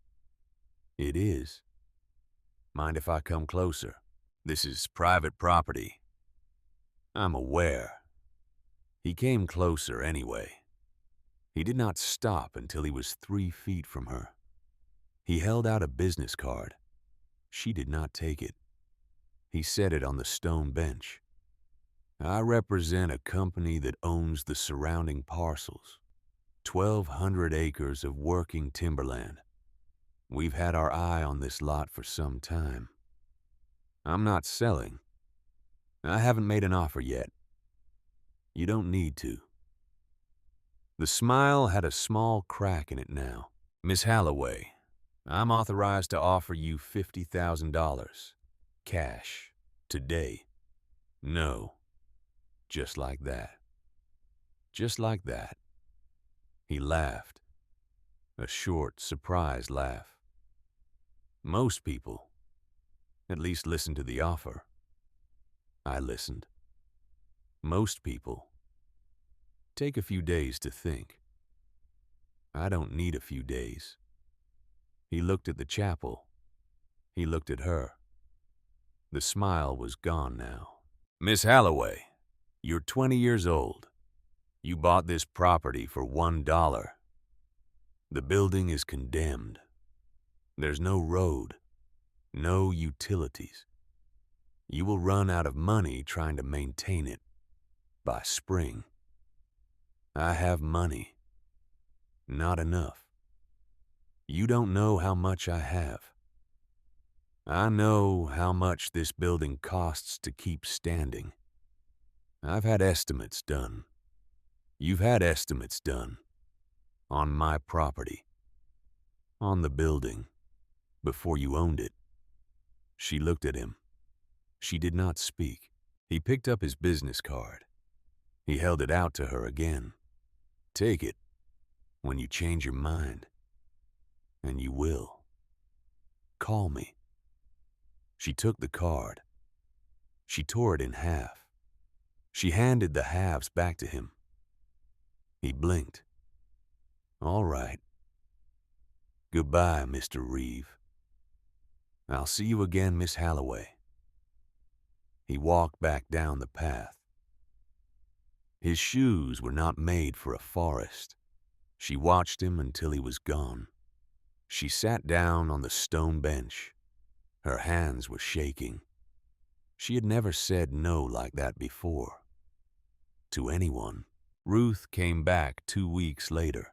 "It is." "Mind if I come closer? This is private property." "I'm aware." He came closer anyway. He did not stop until he was 3 feet from her. He held out a business card. She did not take it. He set it on the stone bench. "I represent a company that owns the surrounding parcels, 1,200 acres of working timberland. We've had our eye on this lot for some time. I'm not selling. I haven't made an offer yet. You don't need to." The smile had a small crack in it now. "Miss Halloway, I'm authorized to offer you $50,000, cash, today." "No." Just like that. Just like that. He laughed. A short, surprised laugh. "Most people at least listen to the offer." I listened. "Most people take a few days to think." I don't need a few days. He looked at the chapel. He looked at her. The smile was gone now. Miss Halloway, you're 20 years old. You bought this property for $1. The building is condemned. There's no road, no utilities. You will run out of money trying to maintain it by spring. I have money. Not enough. You don't know how much I have. I know how much this building costs to keep standing. I've had estimates done. You've had estimates done. On my property. On the building. Before you owned it. She looked at him. She did not speak. He picked up his business card. He held it out to her again. Take it when you change your mind. And you will. Call me. She took the card. She tore it in half. She handed the halves back to him. He blinked. All right. Goodbye, Mr. Reeve. I'll see you again, Miss Halloway. He walked back down the path. His shoes were not made for a forest. She watched him until he was gone. She sat down on the stone bench. Her hands were shaking. She had never said no like that before. To anyone. Ruth came back 2 weeks later.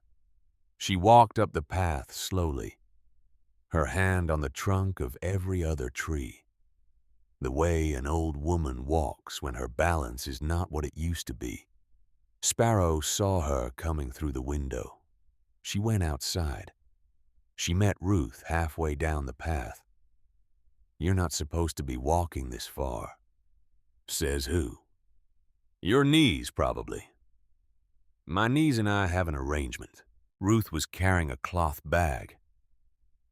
She walked up the path slowly, her hand on the trunk of every other tree. The way an old woman walks when her balance is not what it used to be. Sparrow saw her coming through the window. She went outside. She met Ruth halfway down the path. You're not supposed to be walking this far. Says who? Your knees, probably. My niece and I have an arrangement. Ruth was carrying a cloth bag.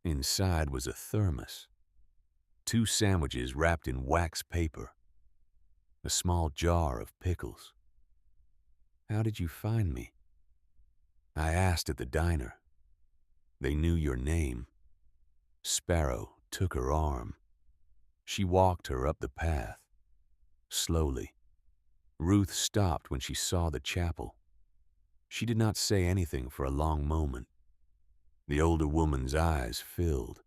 Inside was a thermos. 2 sandwiches wrapped in wax paper. A small jar of pickles. How did you find me? I asked at the diner. They knew your name. Sparrow took her arm. She walked her up the path. Slowly. Ruth stopped when she saw the chapel. She did not say anything for a long moment. The older woman's eyes filled.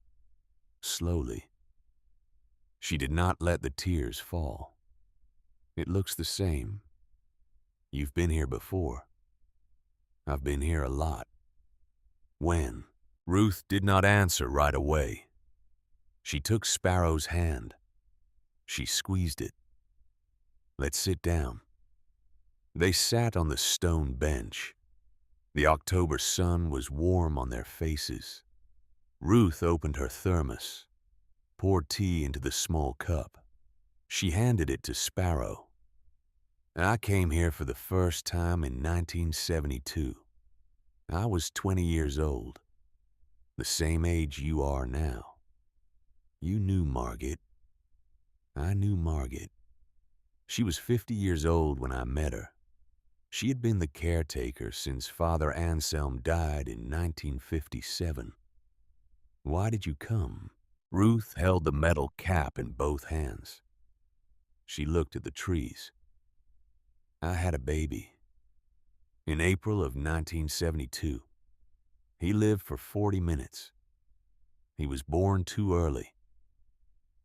Slowly. She did not let the tears fall. It looks the same. You've been here before. I've been here a lot. When? Ruth did not answer right away. She took Sparrow's hand. She squeezed it. Let's sit down. They sat on the stone bench. The October sun was warm on their faces. Ruth opened her thermos, poured tea into the small cup. She handed it to Sparrow. I came here for the first time in 1972. I was 20 years old, the same age you are now. You knew Margaret. I knew Margaret. She was 50 years old when I met her. She had been the caretaker since Father Anselm died in 1957. Why did you come? Ruth held the metal cap in both hands. She looked at the trees. I had a baby. In April of 1972. He lived for 40 minutes. He was born too early.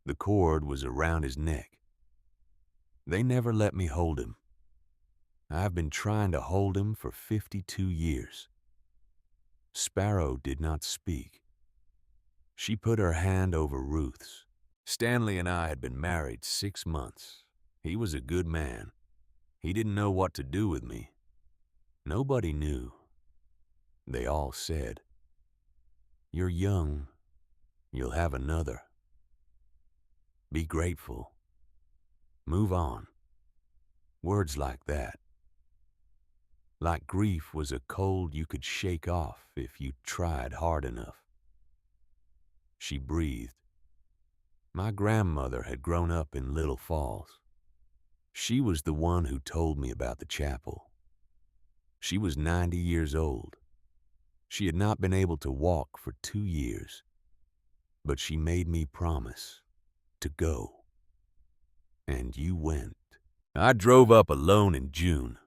The cord was around his neck. They never let me hold him. I've been trying to hold him for 52 years. Sparrow did not speak. She put her hand over Ruth's. Stanley and I had been married 6 months. He was a good man. He didn't know what to do with me. Nobody knew. They all said, "You're young. You'll have another. Be grateful. Move on." Words like that. Like grief was a cold you could shake off if you tried hard enough. She breathed. My grandmother had grown up in Little Falls. She was the one who told me about the chapel. She was 90 years old. She had not been able to walk for 2 years, but she made me promise to go. And you went. I drove up alone in June.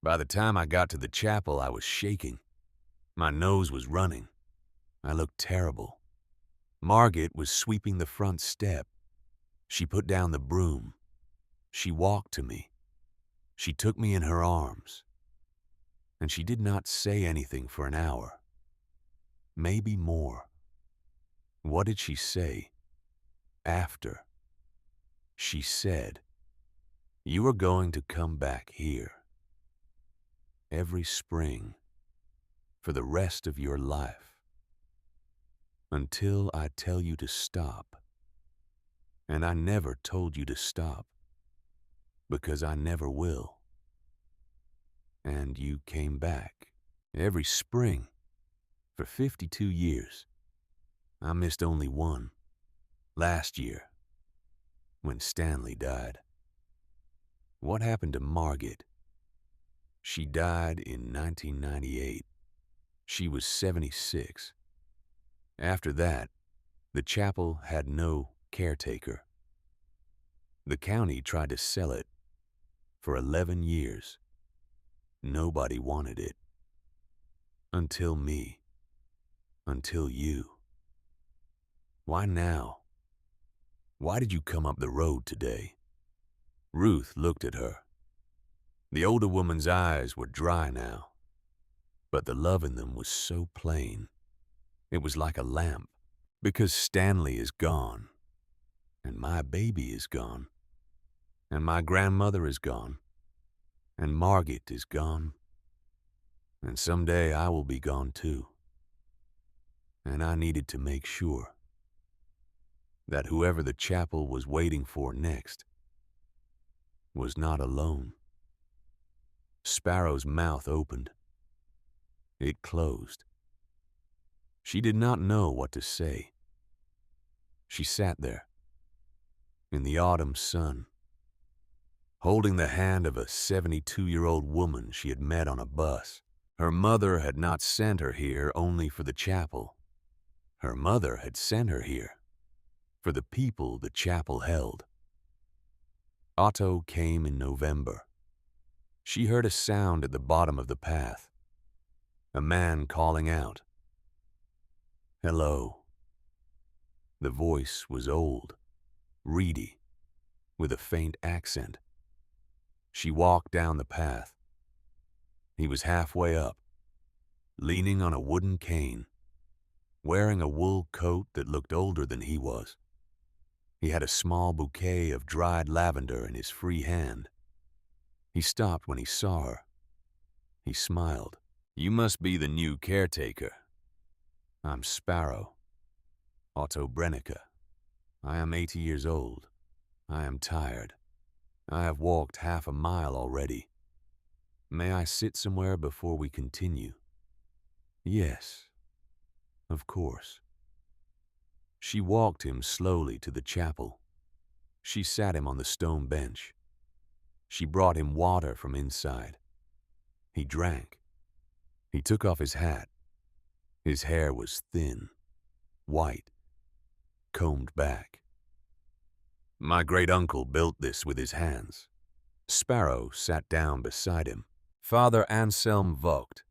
By the time I got to the chapel, I was shaking. My nose was running. I looked terrible. Margaret was sweeping the front step. She put down the broom. She walked to me. She took me in her arms. And she did not say anything for an hour. Maybe more. What did she say? After. She said, "You are going to come back here. Every spring. For the rest of your life. Until I tell you to stop." And I never told you to stop. Because I never will. And you came back. Every spring. For 52 years. I missed only one. Last year. When Stanley died. What happened to Margaret? She died in 1998. She was 76. After that, the chapel had no caretaker. The county tried to sell it. For 11 years. Nobody wanted it. Until me. Until you. Why now? Why did you come up the road today? Ruth looked at her. The older woman's eyes were dry now, but the love in them was so plain. It was like a lamp, because Stanley is gone, and my baby is gone, and my grandmother is gone, and Margaret is gone, and someday I will be gone too. And I needed to make sure that whoever the chapel was waiting for next was not alone. Sparrow's mouth opened. It closed. She did not know what to say. She sat there, in the autumn sun, holding the hand of a 72-year-old woman she had met on a bus. Her mother had not sent her here only for the chapel. Her mother had sent her here for the people the chapel held. Otto came in November. She heard a sound at the bottom of the path. A man calling out. "Hello." The voice was old, reedy, with a faint accent. She walked down the path. He was halfway up, leaning on a wooden cane, wearing a wool coat that looked older than he was. He had a small bouquet of dried lavender in his free hand. He stopped when he saw her. He smiled. "You must be the new caretaker." "I'm Sparrow. Otto Brennicke. I am 80 years old. I am tired. I have walked half a mile already. May I sit somewhere before we continue?" "Yes, of course." She walked him slowly to the chapel. She sat him on the stone bench. She brought him water from inside. He drank. He took off his hat. His hair was thin, white, combed back. "My great-uncle built this with his hands." Sparrow sat down beside him. "Father Anselm Vogt.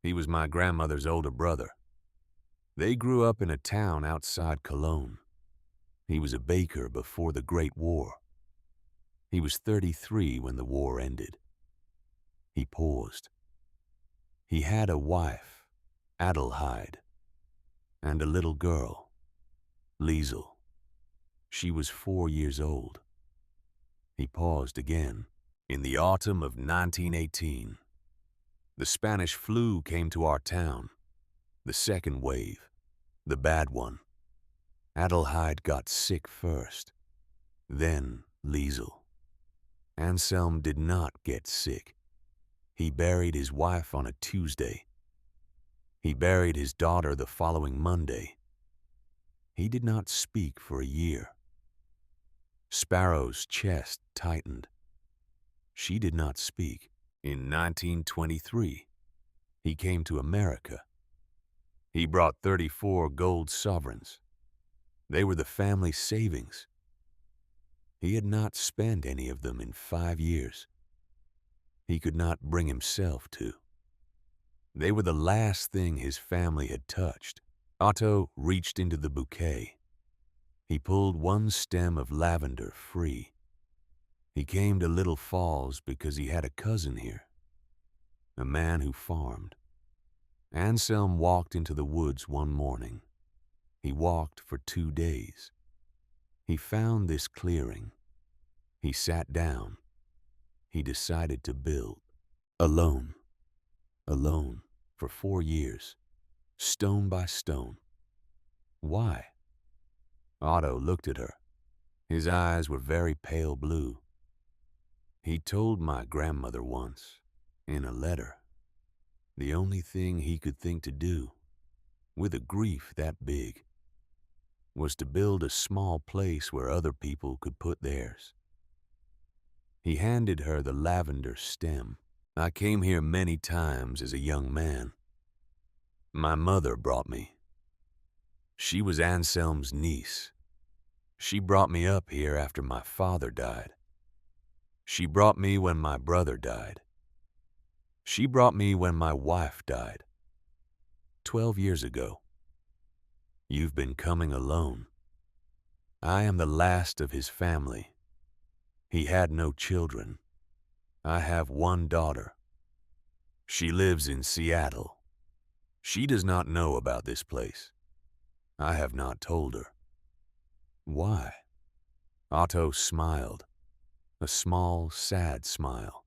He was my grandmother's older brother. They grew up in a town outside Cologne. He was a baker before the Great War. He was 33 when the war ended." He paused. "He had a wife, Adelheid, and a little girl, Liesel. She was 4 years old." He paused again. "In the autumn of 1918, the Spanish flu came to our town, the second wave, the bad one. Adelheid got sick first, then Liesel. Anselm did not get sick. He buried his wife on a Tuesday. He buried his daughter the following Monday. He did not speak for a year." Sparrow's chest tightened. She did not speak. "In 1923, he came to America. He brought 34 gold sovereigns. They were the family savings. He had not spent any of them in 5 years. He could not bring himself to. They were the last thing his family had touched. Otto reached into the bouquet. He pulled one stem of lavender free. He came to Little Falls because he had a cousin here, a man who farmed. Anselm walked into the woods one morning. He walked for 2 days. He found this clearing. He sat down. He decided to build. Alone. Alone. For 4 years. Stone by stone. Why? Otto looked at her. His eyes were very pale blue. He told my grandmother once, in a letter, the only thing he could think to do, with a grief that big, was to build a small place where other people could put theirs. He handed her the lavender stem. I came here many times as a young man. My mother brought me. She was Anselm's niece. She brought me up here after my father died. She brought me when my brother died. She brought me when my wife died. 12 years ago. You've been coming alone. I am the last of his family. He had no children. I have one daughter. She lives in Seattle. She does not know about this place. I have not told her. Why? Otto smiled, a small, sad smile.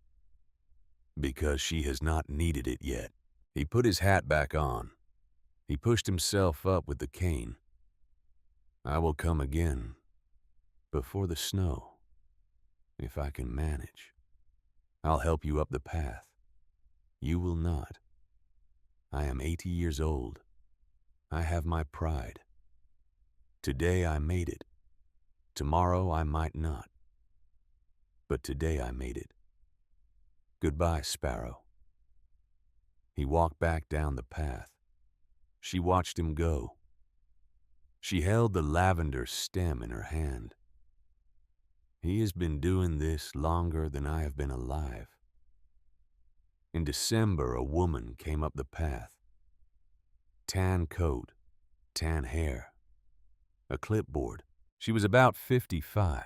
Because she has not needed it yet. He put his hat back on. He pushed himself up with the cane. I will come again, before the snow, if I can manage. I'll help you up the path. You will not. I am 80 years old. I have my pride. Today I made it. Tomorrow I might not. But today I made it. Goodbye, Sparrow. He walked back down the path. She watched him go. She held the lavender stem in her hand. He has been doing this longer than I have been alive. In December, a woman came up the path. Tan coat, tan hair, a clipboard. She was about 55.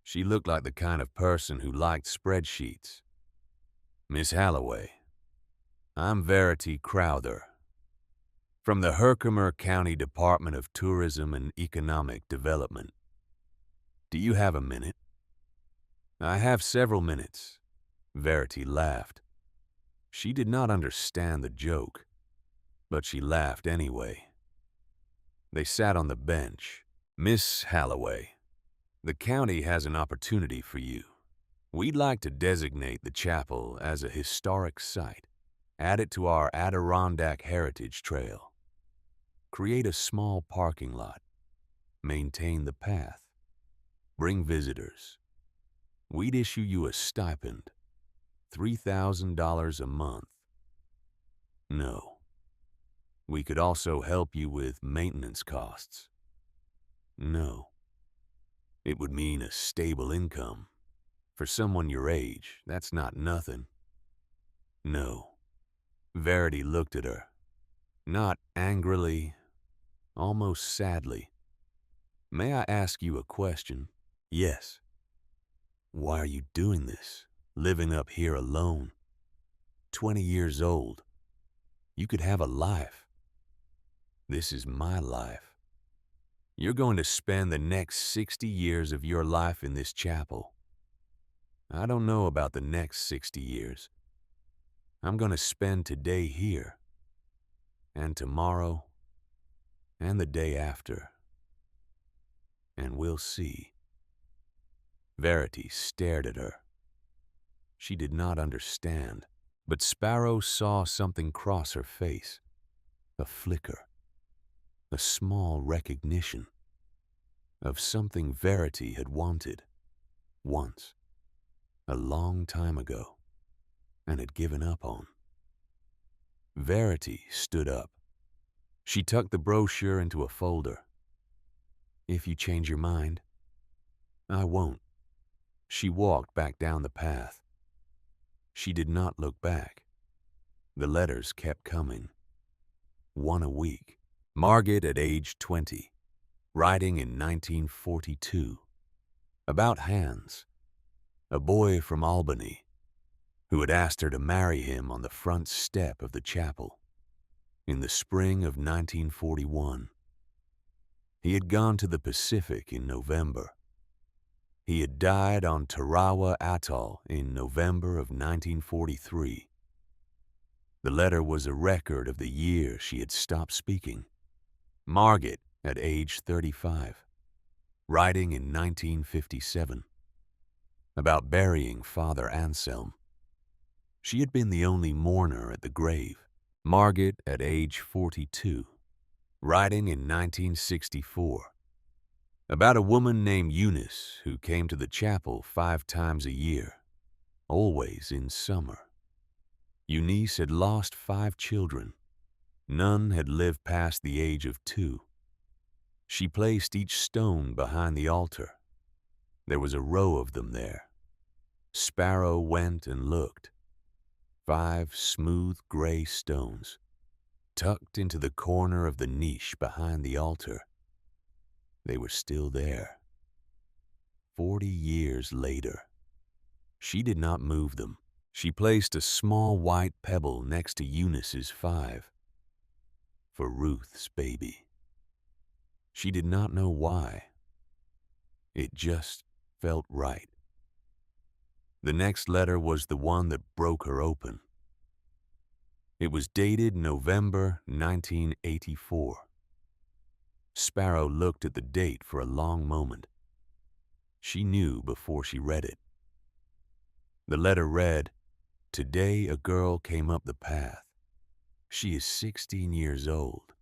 She looked like the kind of person who liked spreadsheets. Miss Halloway, I'm Verity Crowther, from the Herkimer County Department of Tourism and Economic Development. Do you have a minute? I have several minutes. Verity laughed. She did not understand the joke, but she laughed anyway. They sat on the bench. Miss Halloway, the county has an opportunity for you. We'd like to designate the chapel as a historic site, add it to our Adirondack Heritage Trail, create a small parking lot, maintain the path, bring visitors. We'd issue you a stipend, $3,000 a month. No. We could also help you with maintenance costs. No. It would mean a stable income. For someone your age, that's not nothing. No. Verity looked at her, not angrily, almost sadly. May I ask you a question? Yes. Why are you doing this, living up here alone? 20 years old. You could have a life. This is my life. You're going to spend the next 60 years of your life in this chapel. I don't know about the next 60 years. I'm going to spend today here, and tomorrow, and the day after. And we'll see. Verity stared at her. She did not understand, but Sparrow saw something cross her face. A flicker. A small recognition of something Verity had wanted once, a long time ago, and had given up on. Verity stood up. She tucked the brochure into a folder. "If you change your mind." "I won't." She walked back down the path. She did not look back. The letters kept coming. One a week. Margaret at age 20, writing in 1942. About Hans, a boy from Albany, who had asked her to marry him on the front step of the chapel in the spring of 1941. He had gone to the Pacific in November. He had died on Tarawa Atoll in November of 1943. The letter was a record of the year she had stopped speaking. Margaret at age 35, writing in 1957. About burying Father Anselm. She had been the only mourner at the grave. Margaret at age 42, writing in 1964. About a woman named Eunice who came to the chapel 5 times a year, always in summer. Eunice had lost 5 children. None had lived past the age of 2. She placed each stone behind the altar. There was a row of them there. Sparrow went and looked. 5 smooth gray stones, tucked into the corner of the niche behind the altar. They were still there. 40 years later. She did not move them. She placed a small white pebble next to Eunice's 5. For Ruth's baby. She did not know why. It just felt right. The next letter was the one that broke her open. It was dated November 1984. Sparrow looked at the date for a long moment. She knew before she read it. The letter read, "Today a girl came up the path. She is 16 years old.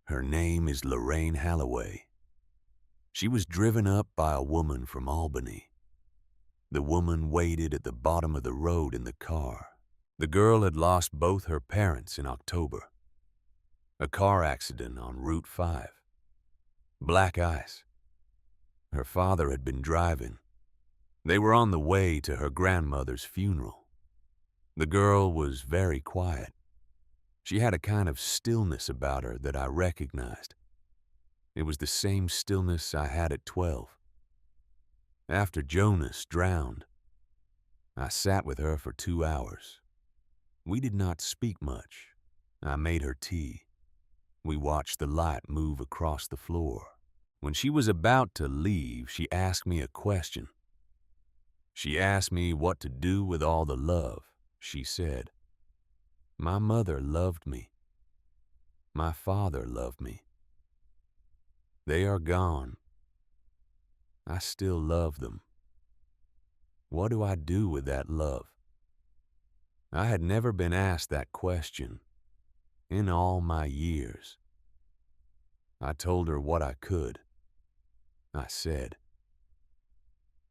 Her name is Lorraine Halloway. She was driven up by a woman from Albany. The woman waited at the bottom of the road in the car. The girl had lost both her parents in October. A car accident on Route 5. Black ice. Her father had been driving. They were on the way to her grandmother's funeral. The girl was very quiet. She had a kind of stillness about her that I recognized. It was the same stillness I had at 12. After Jonas drowned, I sat with her for 2 hours. We did not speak much. I made her tea. We watched the light move across the floor. When she was about to leave, she asked me a question. She asked me what to do with all the love. She said, "My mother loved me. My father loved me. They are gone. I still love them. What do I do with that love?" I had never been asked that question in all my years. I told her what I could. I said,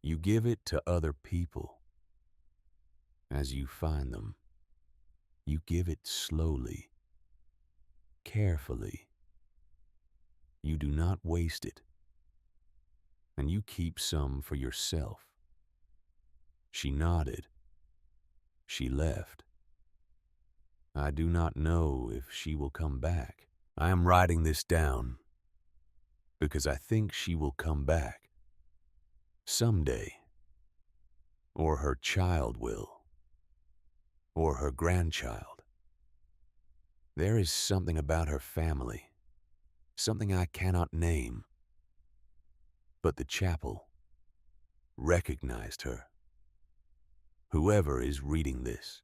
"You give it to other people. As you find them, you give it slowly, carefully. You do not waste it, and you keep some for yourself." She nodded. She left. I do not know if she will come back. I am writing this down because I think she will come back someday, or her child will, or her grandchild. There is something about her family, something I cannot name, but the chapel recognized her. Whoever is reading this,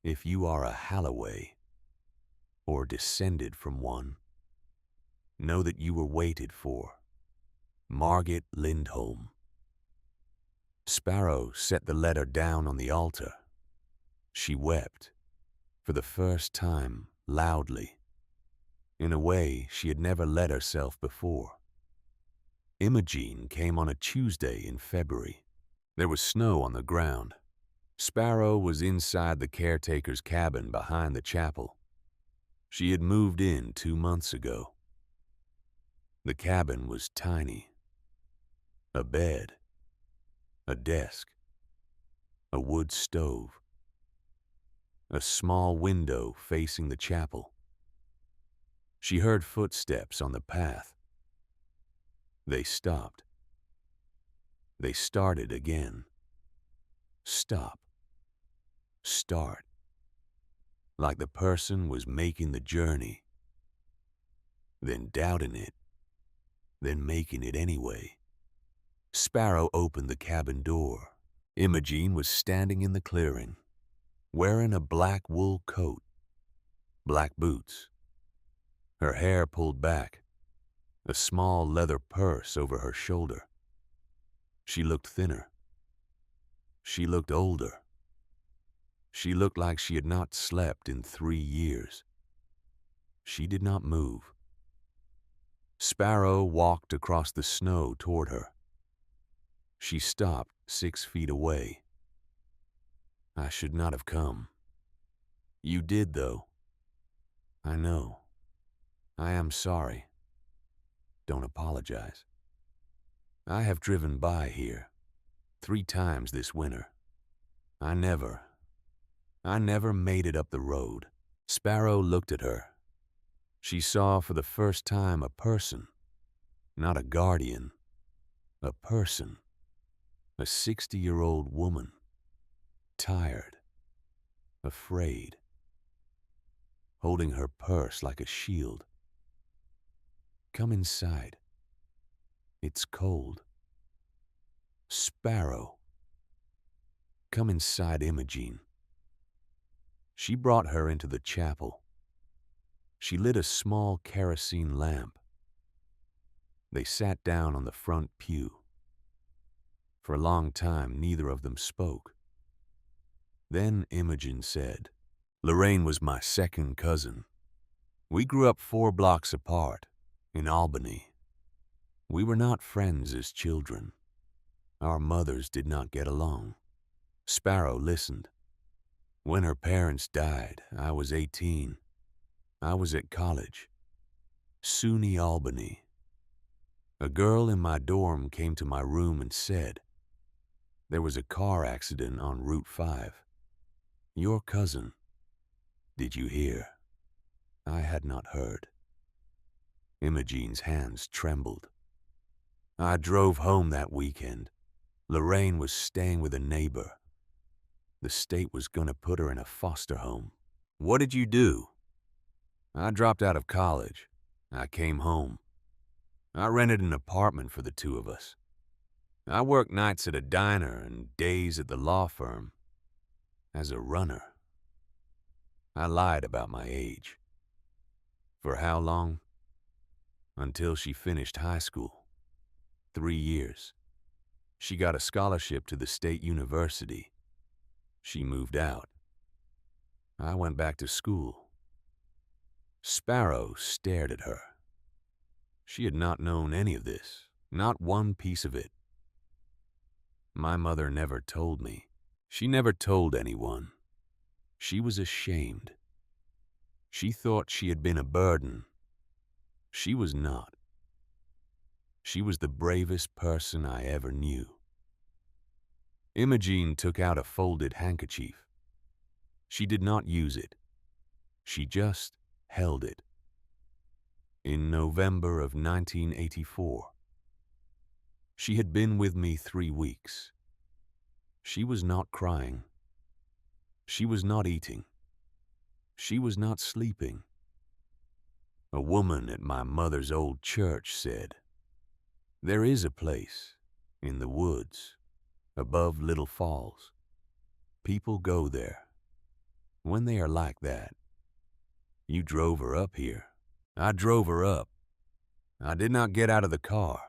if you are a Halloway or descended from one, know that you were waited for. Margaret Lindholm. Sparrow set the letter down on the altar. She wept, for the first time, loudly, in a way she had never let herself before. Imogene came on a Tuesday in February. There was snow on the ground. Sparrow was inside the caretaker's cabin behind the chapel. She had moved in 2 months ago. The cabin was tiny. A bed, a desk, a wood stove, a small window facing the chapel. She heard footsteps on the path. They stopped. They started again. Stop. Start. Like the person was making the journey, then doubting it, then making it anyway. Sparrow opened the cabin door. Imogene was standing in the clearing, wearing a black wool coat, black boots, her hair pulled back, a small leather purse over her shoulder. She looked thinner. She looked older. She looked like she had not slept in 3 years. She did not move. Sparrow walked across the snow toward her. She stopped 6 feet away. I should not have come. You did, though. I know. I am sorry. Don't apologize. I have driven by here 3 times this winter. I never made it up the road. Sparrow looked at her. She saw for the first time a person, not a guardian, a person, a 60-year-old woman, tired, afraid, holding her purse like a shield. Come inside. It's cold. Sparrow. Come inside, Imogene. She brought her into the chapel. She lit a small kerosene lamp. They sat down on the front pew. For a long time, neither of them spoke. Then Imogen said, Lorraine was my second cousin. We grew up 4 blocks apart, in Albany. We were not friends as children. Our mothers did not get along. Sparrow listened. When her parents died, I was 18. I was at college. SUNY Albany. A girl in my dorm came to my room and said, there was a car accident on Route 5. Your cousin. Did you hear? I had not heard. Imogene's hands trembled. I drove home that weekend. Lorraine was staying with a neighbor. The state was going to put her in a foster home. What did you do? I dropped out of college. I came home. I rented an apartment for the 2 of us. I worked nights at a diner and days at the law firm. As a runner. I lied about my age. For how long? Until she finished high school. 3 years. She got a scholarship to the state university. She moved out. I went back to school. Sparrow stared at her. She had not known any of this, not one piece of it. My mother never told me. She never told anyone. She was ashamed. She thought she had been a burden. She was not. She was the bravest person I ever knew. Imogene took out a folded handkerchief. She did not use it. She just held it. In November of 1984. She had been with me 3 weeks. She was not crying. She was not eating. She was not sleeping. A woman at my mother's old church said, there is a place in the woods above Little Falls. People go there. When they are like that. You drove her up here. I drove her up. I did not get out of the car.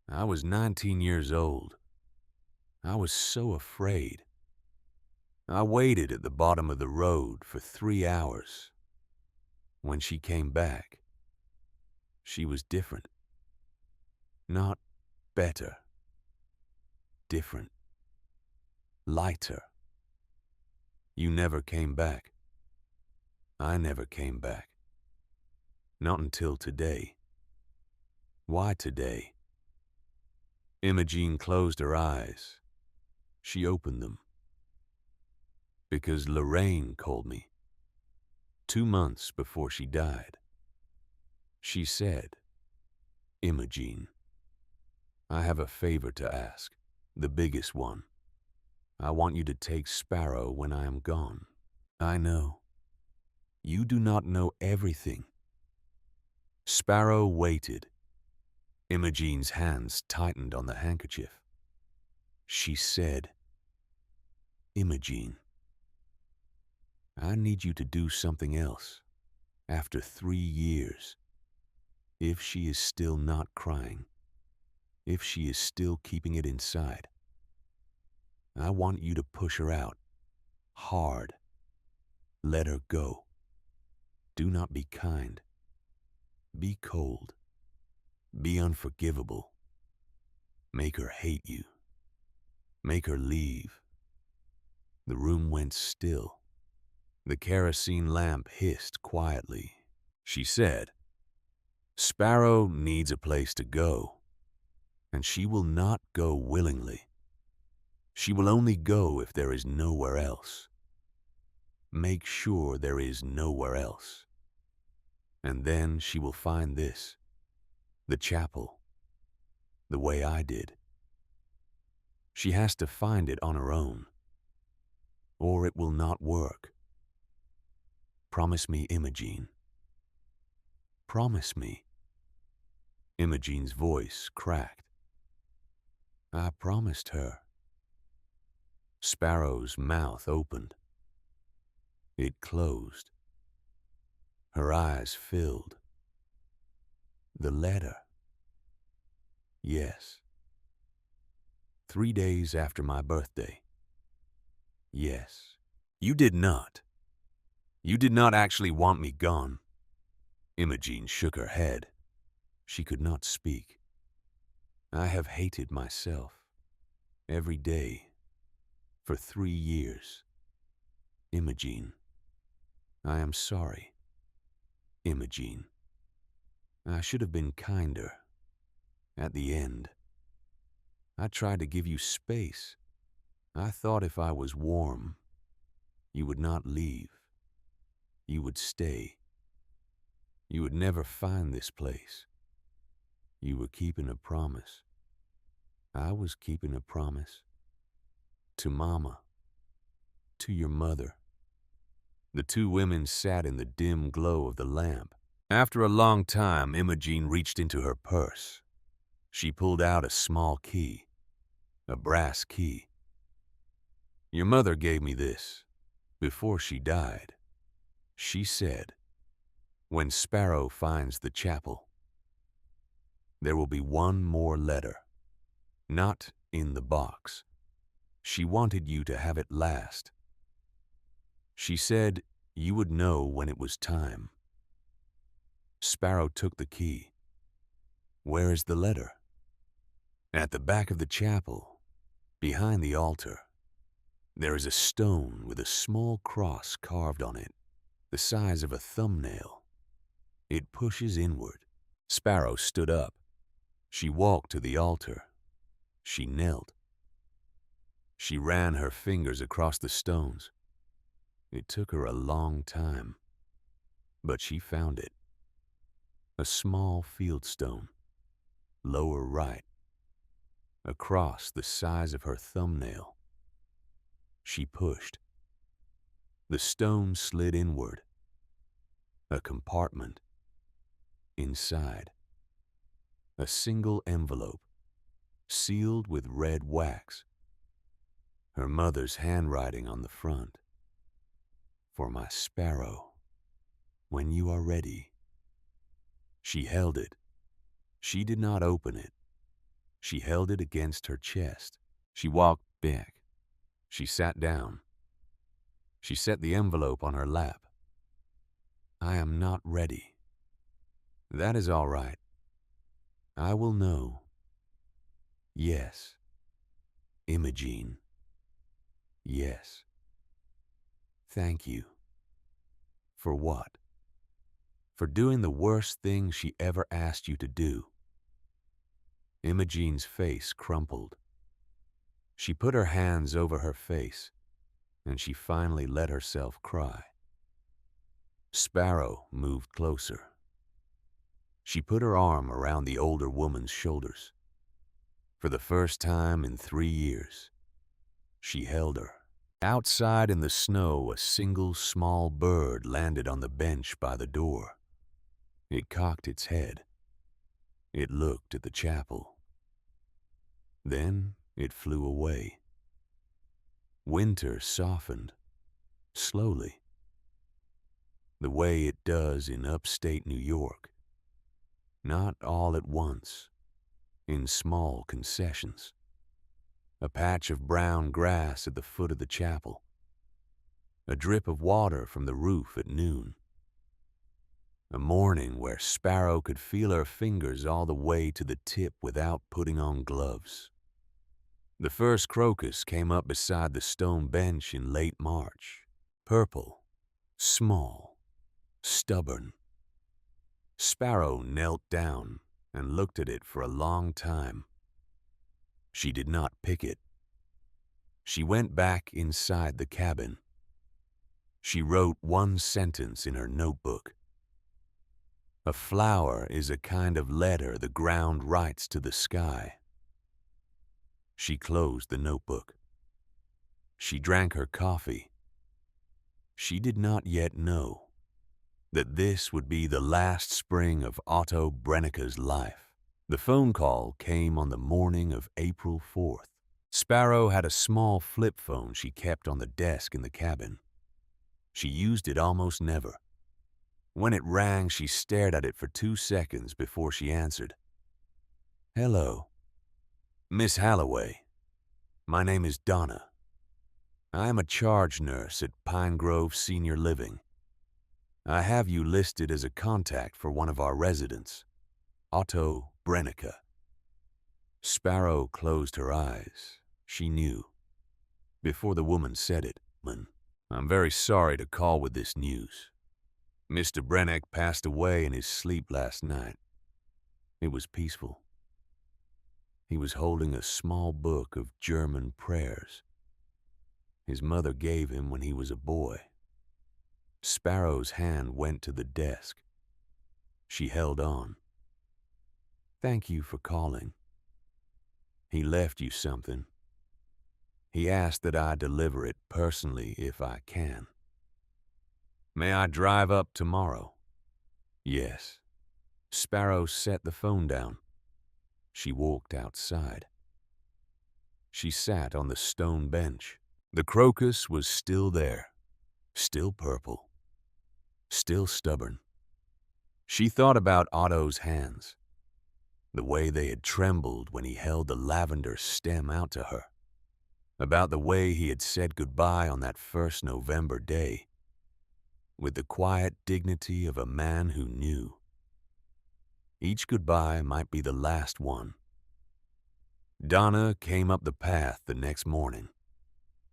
I was 19 years old. I was so afraid. I waited at the bottom of the road for 3 hours. When she came back, she was different. Not better. Different. Lighter. You never came back. I never came back. Not until today. Why today? Imogene closed her eyes. She opened them. Because Lorraine called me. 2 months before she died. She said, Imogene, I have a favor to ask, the biggest one. I want you to take Sparrow when I am gone. I know. You do not know everything. Sparrow waited. Imogene's hands tightened on the handkerchief. She said, Imogene, I need you to do something else. After 3 years, if she is still not crying, if she is still keeping it inside, I want you to push her out, hard. Let her go. Do not be kind. Be cold. Be unforgivable. Make her hate you. Make her leave. The room went still. The kerosene lamp hissed quietly. She said, Sparrow needs a place to go, and she will not go willingly. She will only go if there is nowhere else. Make sure there is nowhere else. And then she will find this, the chapel, the way I did. She has to find it on her own, or it will not work. Promise me, Imogene. Promise me. Imogene's voice cracked. I promised her. Sparrow's mouth opened. It closed. Her eyes filled. The letter. Yes. 3 days after my birthday. Yes. You did not. You did not actually want me gone. Imogene shook her head. She could not speak. I have hated myself every day for 3 years. Imogene, I am sorry. Imogene, I should have been kinder. At the end, I tried to give you space. I thought if I was warm, you would not leave. You would stay. You would never find this place. You were keeping a promise. I was keeping a promise. To Mama. To your mother. The 2 women sat in the dim glow of the lamp. After a long time, Imogene reached into her purse. She pulled out a small key, a brass key. Your mother gave me this before she died. She said, when Sparrow finds the chapel, there will be one more letter, not in the box. She wanted you to have it last. She said you would know when it was time. Sparrow took the key. Where is the letter? At the back of the chapel, behind the altar, there is a stone with a small cross carved on it, the size of a thumbnail. It pushes inward. Sparrow stood up. She walked to the altar. She knelt. She ran her fingers across the stones. It took her a long time, but she found it. A small fieldstone, lower right, a cross the size of her thumbnail. She pushed. The stone slid inward. A compartment. Inside, a single envelope, sealed with red wax. Her mother's handwriting on the front. For my Sparrow, when you are ready. She held it. She did not open it. She held it against her chest. She walked back. She sat down. She set the envelope on her lap. I am not ready. That is all right. I will know. Yes. Imogene. Yes. Thank you For what? For doing the worst thing she ever asked you to do. Imogene's face crumpled. She put her hands over her face, and she finally let herself cry. Sparrow moved closer. She put her arm around the older woman's shoulders. For the first time in 3 years, she held her. Outside in the snow, a single small bird landed on the bench by the door. It cocked its head. It looked at the chapel. Then it flew away. Winter softened, slowly, the way it does in upstate New York. Not all at once, in small concessions. A patch of brown grass at the foot of the chapel. A drip of water from the roof at noon. A morning where Sparrow could feel her fingers all the way to the tip without putting on gloves. The first crocus came up beside the stone bench in late March. Purple, small, stubborn. Sparrow knelt down and looked at it for a long time. She did not pick it. She went back inside the cabin. She wrote one sentence in her notebook. A flower is a kind of letter the ground writes to the sky. She closed the notebook. She drank her coffee. She did not yet know that this would be the last spring of Otto Brennica's life. The phone call came on the morning of April 4th. Sparrow had a small flip phone she kept on the desk in the cabin. She used it almost never. When it rang, she stared at it for 2 seconds before she answered. "Hello. Miss Halloway. My name is Donna. I am a charge nurse at Pine Grove Senior Living. I have you listed as a contact for one of our residents, Otto Brennica." Sparrow closed her eyes. She knew. Before the woman said it, "I'm very sorry to call with this news. Mr. Brennick passed away in his sleep last night. It was peaceful. He was holding a small book of German prayers. His mother gave him when he was a boy." Sparrow's hand went to the desk. She held on. "Thank you for calling. He left you something. He asked that I deliver it personally if I can. May I drive up tomorrow?" "Yes." Sparrow set the phone down. She walked outside. She sat on the stone bench. The crocus was still there, still purple, still stubborn. She thought about Otto's hands, the way they had trembled when he held the lavender stem out to her, about the way he had said goodbye on that first November day, with the quiet dignity of a man who knew. Each goodbye might be the last one. Donna came up the path the next morning,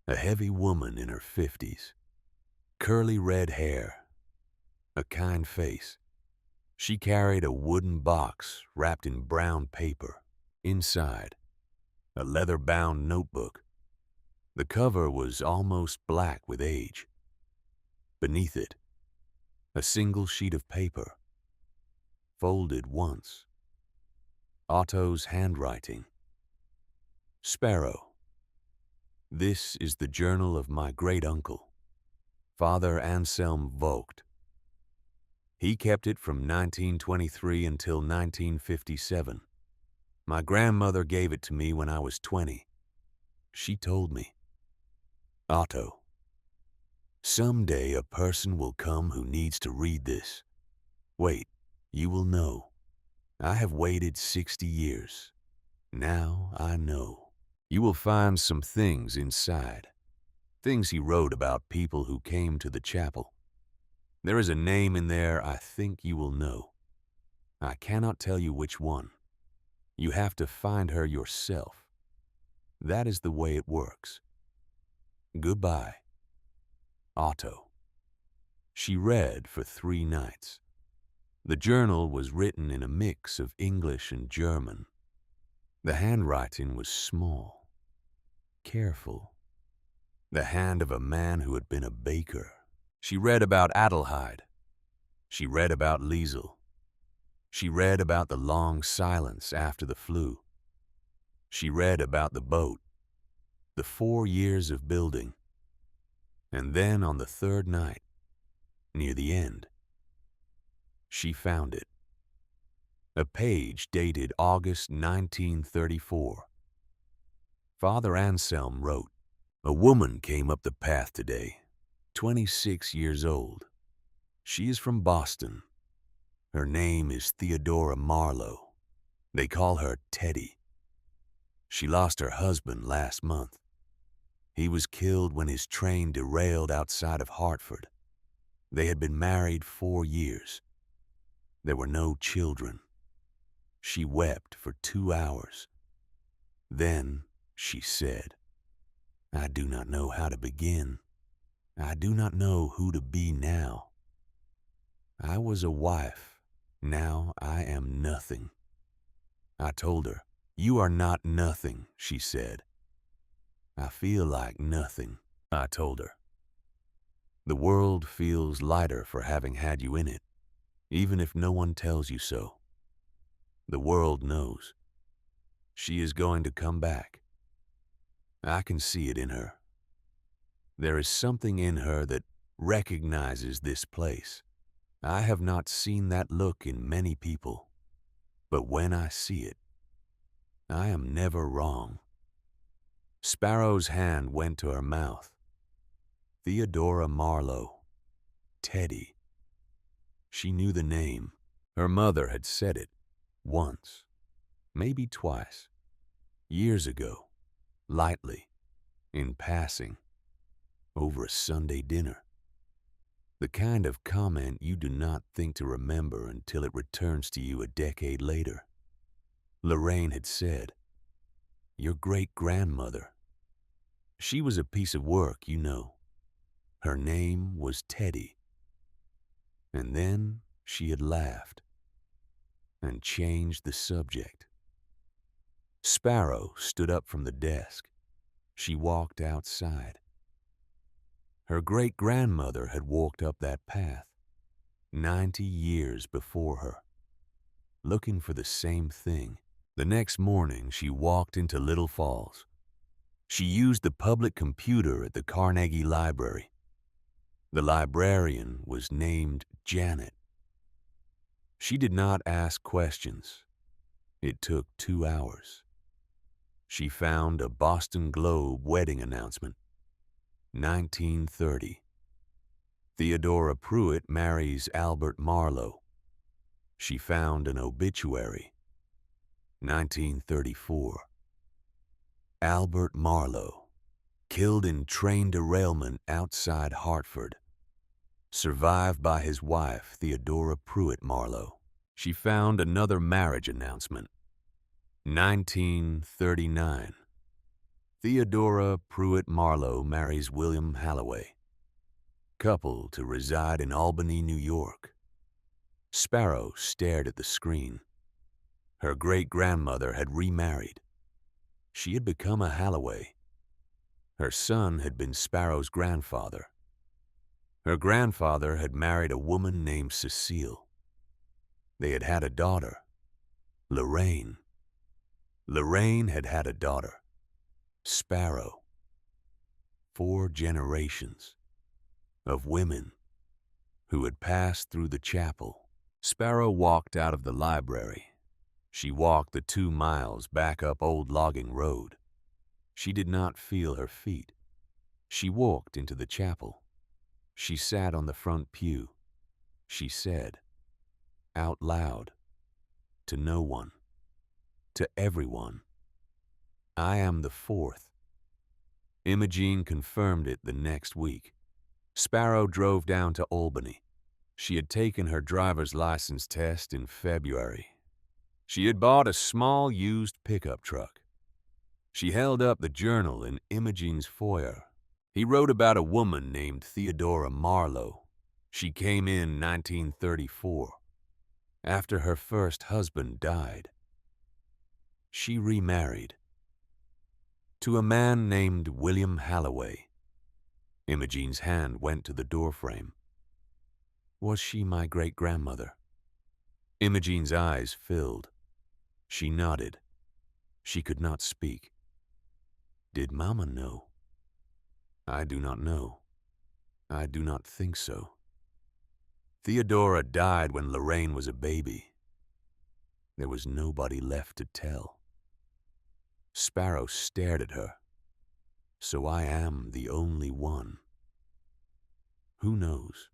a heavy woman in her 50s, curly red hair, a kind face. She carried a wooden box wrapped in brown paper. Inside, a leather-bound notebook. The cover was almost black with age. Beneath it, a single sheet of paper, folded once. Otto's handwriting. "Sparrow. This is the journal of my great-uncle, Father Anselm Vogt. He kept it from 1923 until 1957. My grandmother gave it to me when I was 20. She told me, Otto, someday a person will come who needs to read this. Wait, you will know. I have waited 60 years. Now I know. You will find some things inside. Things he wrote about people who came to the chapel. There is a name in there I think you will know. I cannot tell you which one. You have to find her yourself. That is the way it works. Goodbye, Otto." She read for 3 nights. The journal was written in a mix of English and German. The handwriting was small, careful, the hand of a man who had been a baker. She read about Adelheid. She read about Liesel. She read about the long silence after the flu. She read about the boat, the 4 years of building. And then on the 3rd night, near the end, she found it. A page dated August 1934. Father Anselm wrote, "A woman came up the path today, 26 years old. She is from Boston. Her name is Theodora Marlowe. They call her Teddy. She lost her husband last month. He was killed when his train derailed outside of Hartford. They had been married 4 years. There were no children. She wept for 2 hours. Then she said, 'I do not know how to begin. I do not know who to be now. I was a wife. Now I am nothing.' I told her, 'You are not nothing,' she said. 'I feel like nothing,' I told her. The world feels lighter for having had you in it, even if no one tells you so. The world knows. She is going to come back. I can see it in her. There is something in her that recognizes this place. I have not seen that look in many people, but when I see it, I am never wrong." Sparrow's hand went to her mouth. Theodora Marlowe. Teddy. She knew the name. Her mother had said it once, maybe twice, years ago, lightly, in passing, over a Sunday dinner. The kind of comment you do not think to remember until it returns to you a decade later. Lorraine had said, "Your great-grandmother. She was a piece of work, you know. Her name was Teddy." And then she had laughed and changed the subject. Sparrow stood up from the desk. She walked outside. Her great-grandmother had walked up that path 90 years before her, looking for the same thing. The next morning, she walked into Little Falls. She used the public computer at the Carnegie Library. The librarian was named Janet. She did not ask questions. It took 2 hours. She found a Boston Globe wedding announcement. 1930. Theodora Pruitt marries Albert Marlowe. She found an obituary. 1934. Albert Marlowe, killed in train derailment outside Hartford. Survived by his wife, Theodora Pruitt Marlowe. She found another marriage announcement. 1939. Theodora Pruitt Marlowe marries William Halloway. Couple to reside in Albany, New York. Sparrow stared at the screen. Her great-grandmother had remarried. She had become a Halloway. Her son had been Sparrow's grandfather. Her grandfather had married a woman named Cecile. They had had a daughter, Lorraine. Lorraine had had a daughter, Sparrow. 4 generations of women who had passed through the chapel. Sparrow walked out of the library. She walked the 2 miles back up Old Logging Road. She did not feel her feet. She walked into the chapel. She sat on the front pew. She said, out loud, to no one, to everyone, "I am the 4th." Imogene confirmed it the next week. Sparrow drove down to Albany. She had taken her driver's license test in February. She had bought a small used pickup truck. She held up the journal in Imogene's foyer. He wrote about a woman named Theodora Marlowe. She came in 1934, after her first husband died. She remarried to a man named William Halloway. Imogene's hand went to the doorframe. Was she my great-grandmother? Imogene's eyes filled. She nodded. She could not speak. Did Mama know? I do not know. I do not think so. Theodora died when Lorraine was a baby. There was nobody left to tell. Sparrow stared at her. So I am the only one. Who knows?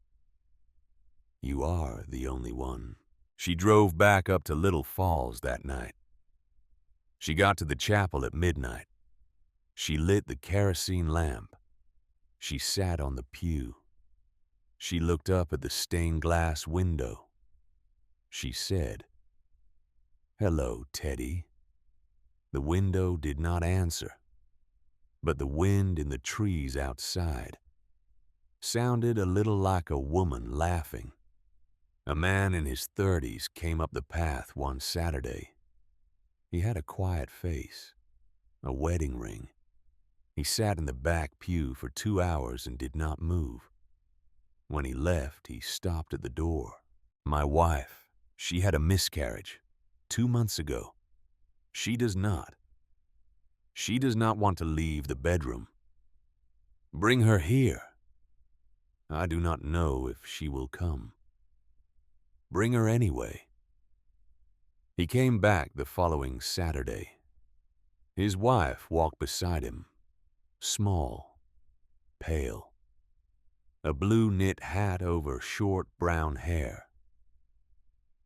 You are the only one. She drove back up to Little Falls that night. She got to the chapel at midnight. She lit the kerosene lamp. She sat on the pew. She looked up at the stained glass window. She said, "Hello, Teddy." The window did not answer, but the wind in the trees outside sounded a little like a woman laughing. A man in his 30s came up the path one Saturday. He had a quiet face, a wedding ring. He sat in the back pew for 2 hours and did not move. When he left, he stopped at the door. My wife, she had a miscarriage 2 months ago. She does not. She does not want to leave the bedroom. Bring her here. I do not know if she will come. Bring her anyway. He came back the following Saturday. His wife walked beside him, small, pale, a blue knit hat over short brown hair.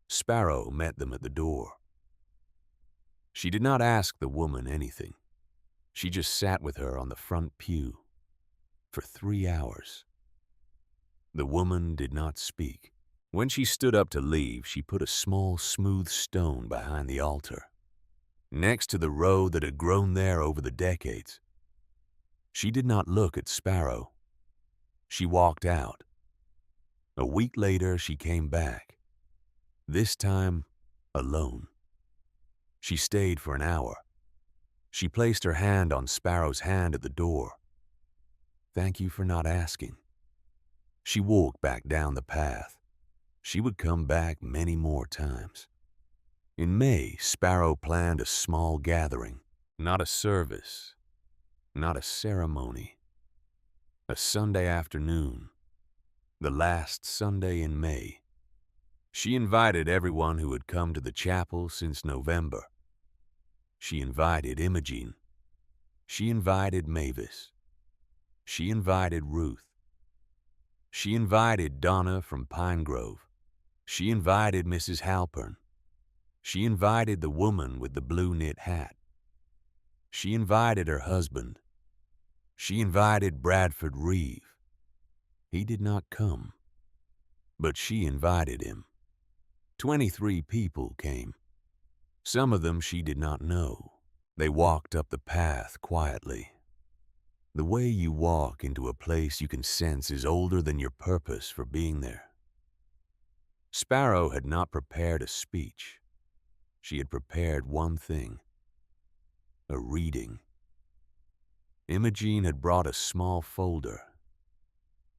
Sparrow met them at the door. She did not ask the woman anything. She just sat with her on the front pew for 3 hours. The woman did not speak. When she stood up to leave, she put a small, smooth stone behind the altar, next to the row that had grown there over the decades. She did not look at Sparrow. She walked out. A week later, she came back, this time alone. She stayed for an hour. She placed her hand on Sparrow's hand at the door. Thank you for not asking. She walked back down the path. She would come back many more times. In May, Sparrow planned a small gathering, not a service, not a ceremony. A Sunday afternoon, the last Sunday in May. She invited everyone who had come to the chapel since November. She invited Imogen. She invited Mavis. She invited Ruth. She invited Donna from Pine Grove. She invited Mrs. Halpern. She invited the woman with the blue knit hat. She invited her husband. She invited Bradford Reeve. He did not come, but she invited him. 23 people came. Some of them she did not know. They walked up the path quietly. The way you walk into a place you can sense is older than your purpose for being there. Sparrow had not prepared a speech. She had prepared one thing: a reading. Imogen had brought a small folder.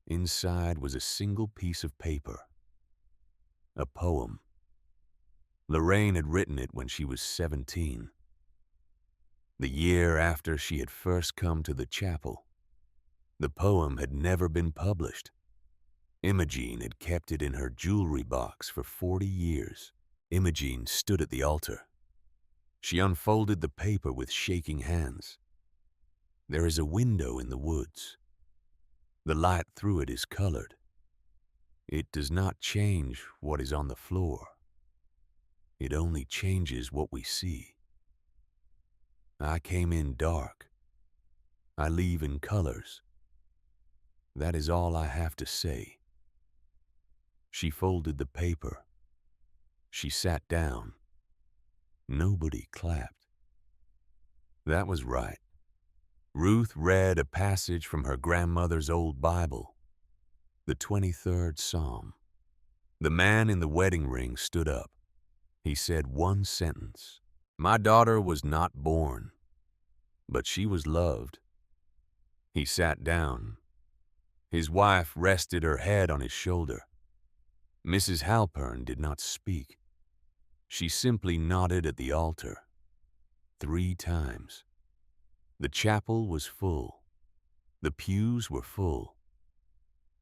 Inside was a single piece of paper. A poem. Lorraine had written it when she was 17. The year after she had first come to the chapel. The poem had never been published. Imogen had kept it in her jewelry box for 40 years. Imogen stood at the altar. She unfolded the paper with shaking hands. There is a window in the woods. The light through it is colored. It does not change what is on the floor. It only changes what we see. I came in dark. I leave in colors. That is all I have to say. She folded the paper. She sat down. Nobody clapped. That was right. Ruth read a passage from her grandmother's old Bible. The 23rd Psalm. The man in the wedding ring stood up. He said one sentence. My daughter was not born, but she was loved. He sat down. His wife rested her head on his shoulder. Mrs. Halpern did not speak. She simply nodded at the altar 3 times. The chapel was full. The pews were full.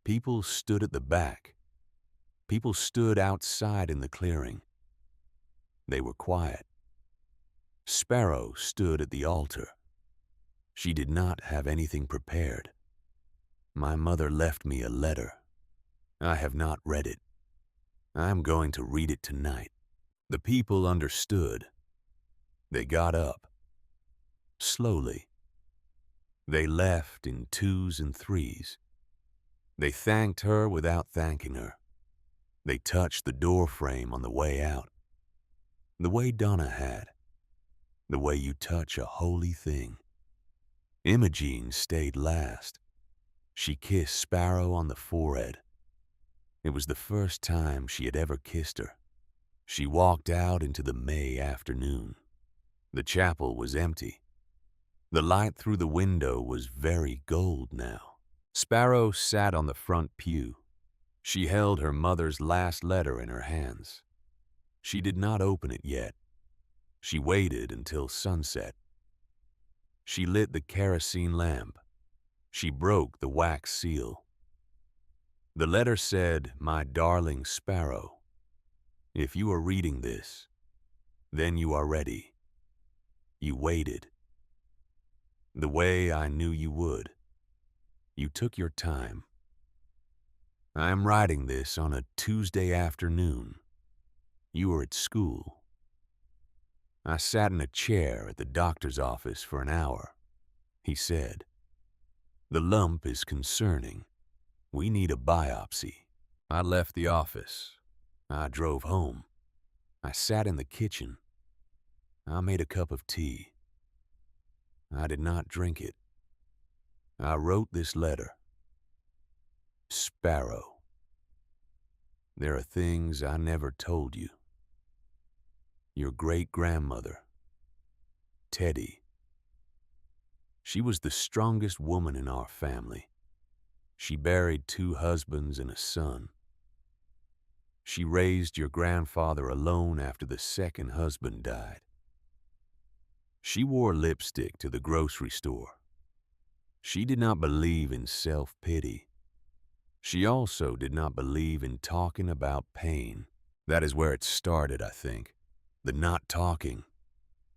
People stood at the back. People stood outside in the clearing. They were quiet. Sparrow stood at the altar. She did not have anything prepared. My mother left me a letter. I have not read it. I am going to read it tonight. The people understood. They got up. Slowly. They left in 2s and 3s. They thanked her without thanking her. They touched the door frame on the way out. The way Donna had. The way you touch a holy thing. Imogene stayed last. She kissed Sparrow on the forehead. It was the first time she had ever kissed her. She walked out into the May afternoon. The chapel was empty. The light through the window was very gold now. Sparrow sat on the front pew. She held her mother's last letter in her hands. She did not open it yet. She waited until sunset. She lit the kerosene lamp. She broke the wax seal. The letter said, "My darling Sparrow, if you are reading this, then you are ready. You waited. The way I knew you would. You took your time. I am writing this on a Tuesday afternoon. You were at school. I sat in a chair at the doctor's office for an hour. He said, 'The lump is concerning. We need a biopsy.' I left the office. I drove home. I sat in the kitchen. I made a cup of tea. I did not drink it. I wrote this letter. Sparrow, there are things I never told you. Your great-grandmother, Teddy. She was the strongest woman in our family. She buried 2 husbands and a son. She raised your grandfather alone after the second husband died. She wore lipstick to the grocery store. She did not believe in self-pity. She also did not believe in talking about pain. That is where it started, I think. The not talking.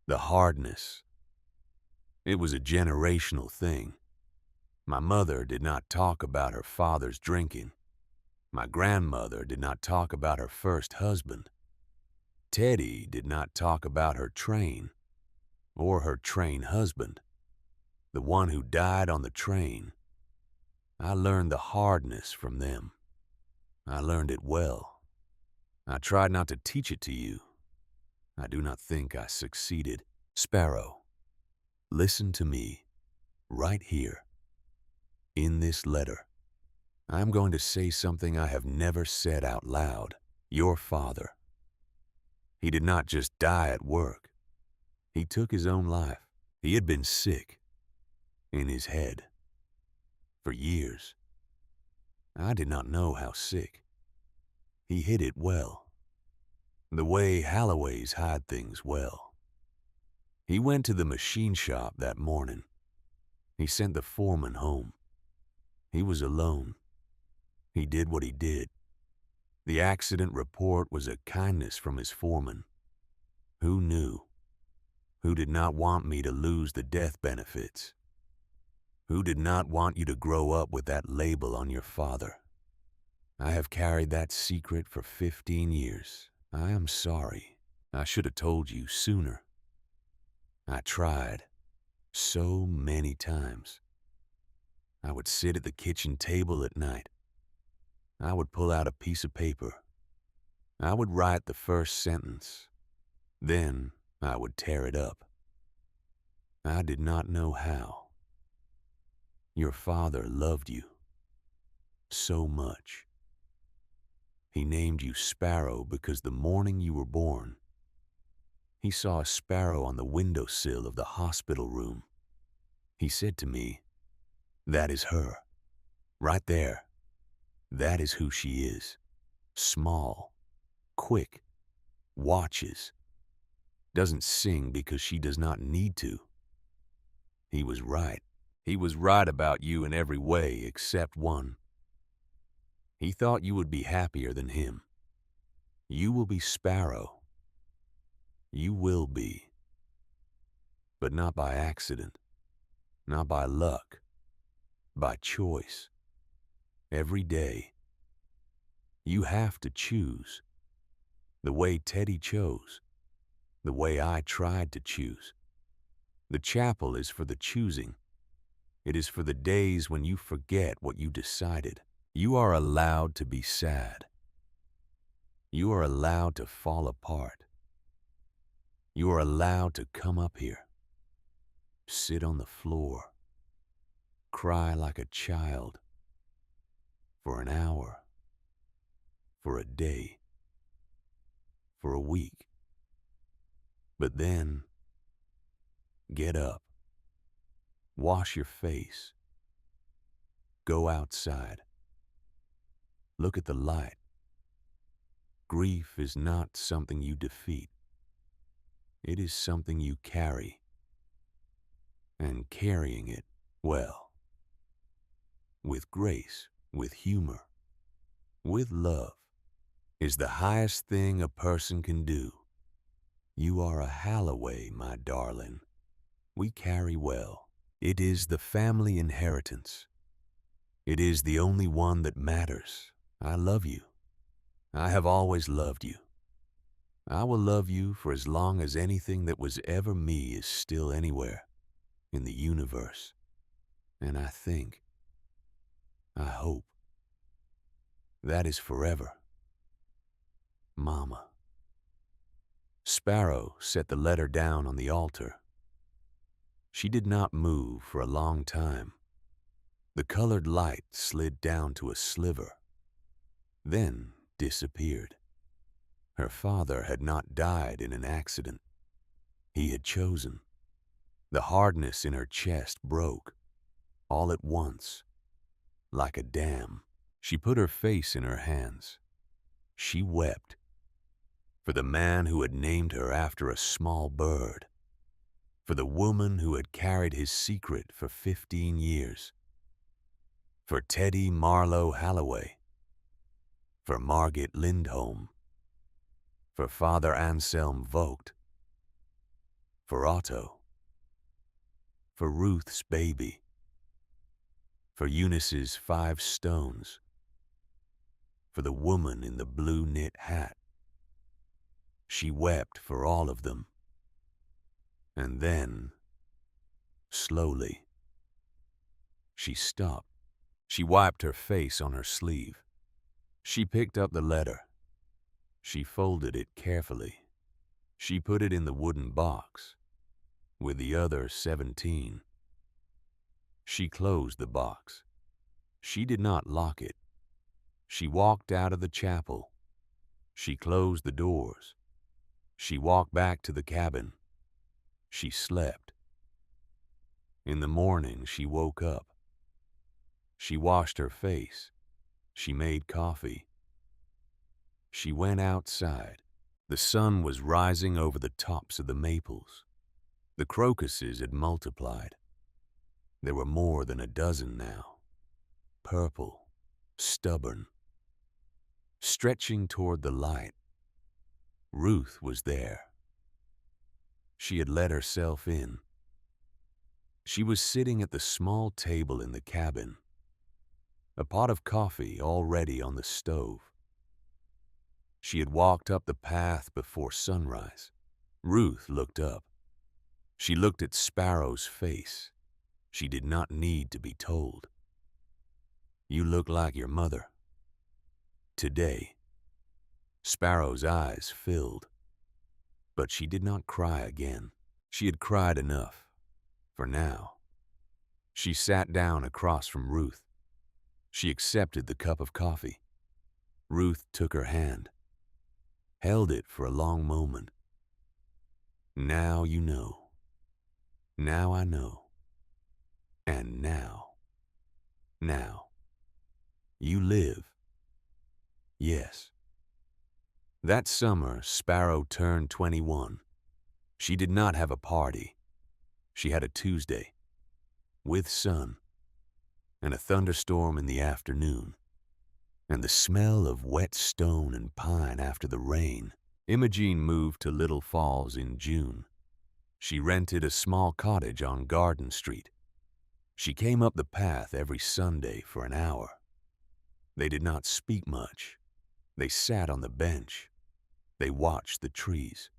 The hardness. It was a generational thing. My mother did not talk about her father's drinking. My grandmother did not talk about her first husband. Teddy did not talk about her train, or her train husband, the one who died on the train. I learned the hardness from them. I learned it well. I tried not to teach it to you. I do not think I succeeded. Sparrow, listen to me, right here, in this letter. I am going to say something I have never said out loud. Your father. He did not just die at work. He took his own life. He had been sick, in his head, for years. I did not know how sick. He hid it well, the way Halloways hide things well. He went to the machine shop that morning. He sent the foreman home. He was alone. He did what he did. The accident report was a kindness from his foreman. Who knew? Who did not want me to lose the death benefits? Who did not want you to grow up with that label on your father? I have carried that secret for 15 years. I am sorry. I should have told you sooner. I tried so many times. I would sit at the kitchen table at night. I would pull out a piece of paper. I would write the first sentence. Then I would tear it up. I did not know how. Your father loved you. so much. He named you Sparrow because the morning you were born, he saw a sparrow on the windowsill of the hospital room. He said to me, "That is her. Right there. That is who she is. Small, quick, watches, doesn't sing because she does not need to." He was right. He was right about you in every way except one. He thought you would be happier than him. You will be Sparrow. You will be. But not by accident, not by luck, by choice. Every day, you have to choose. The way Teddy chose, the way I tried to choose. The chapel is for the choosing. It is for the days when you forget what you decided. You are allowed to be sad. You are allowed to fall apart. You are allowed to come up here, sit on the floor, cry like a child for an hour, for a day, for a week. But then, get up, wash your face, go outside, look at the light. Grief is not something you defeat. It is something you carry. And carrying it well, with grace, with humor, with love, is the highest thing a person can do. You are a Halloway, my darling. We carry well. It is the family inheritance. It is the only one that matters. I love you. I have always loved you. I will love you for as long as anything that was ever me is still anywhere in the universe. And I think, I hope, that is forever. Mama. Sparrow set the letter down on the altar. She did not move for a long time. The colored light slid down to a sliver, then disappeared. Her father had not died in an accident. He had chosen. The hardness in her chest broke, all at once, like a dam. She put her face in her hands. She wept for the man who had named her after a small bird, for the woman who had carried his secret for 15 years, for Teddy Marlowe Halloway, for Margit Lindholm, for Father Anselm Vogt, for Otto, for Ruth's baby, for Eunice's 5 stones, for the woman in the blue knit hat. She wept for all of them. And then, slowly, she stopped. She wiped her face on her sleeve. She picked up the letter. She folded it carefully. She put it in the wooden box with the other 17. She closed the box. She did not lock it. She walked out of the chapel. She closed the doors. She walked back to the cabin. She slept. In the morning, she woke up. She washed her face. She made coffee. She went outside. The sun was rising over the tops of the maples. The crocuses had multiplied. There were more than a dozen now. Purple, stubborn, stretching toward the light. Ruth was there. She had let herself in. She was sitting at the small table in the cabin, a pot of coffee already on the stove. She had walked up the path before sunrise. Ruth looked up. She looked at Sparrow's face. She did not need to be told. "You look like your mother." Today, Sparrow's eyes filled, but she did not cry again. She had cried enough, for now. She sat down across from Ruth. She accepted the cup of coffee. Ruth took her hand, held it for a long moment. Now you know. Now I know. And now, you live. Yes. That summer, Sparrow turned 21. She did not have a party. She had a Tuesday, with sun, and a thunderstorm in the afternoon, and the smell of wet stone and pine after the rain. Imogene moved to Little Falls in June. She rented a small cottage on Garden Street. She came up the path every Sunday for an hour. They did not speak much. They sat on the bench. They watched the trees.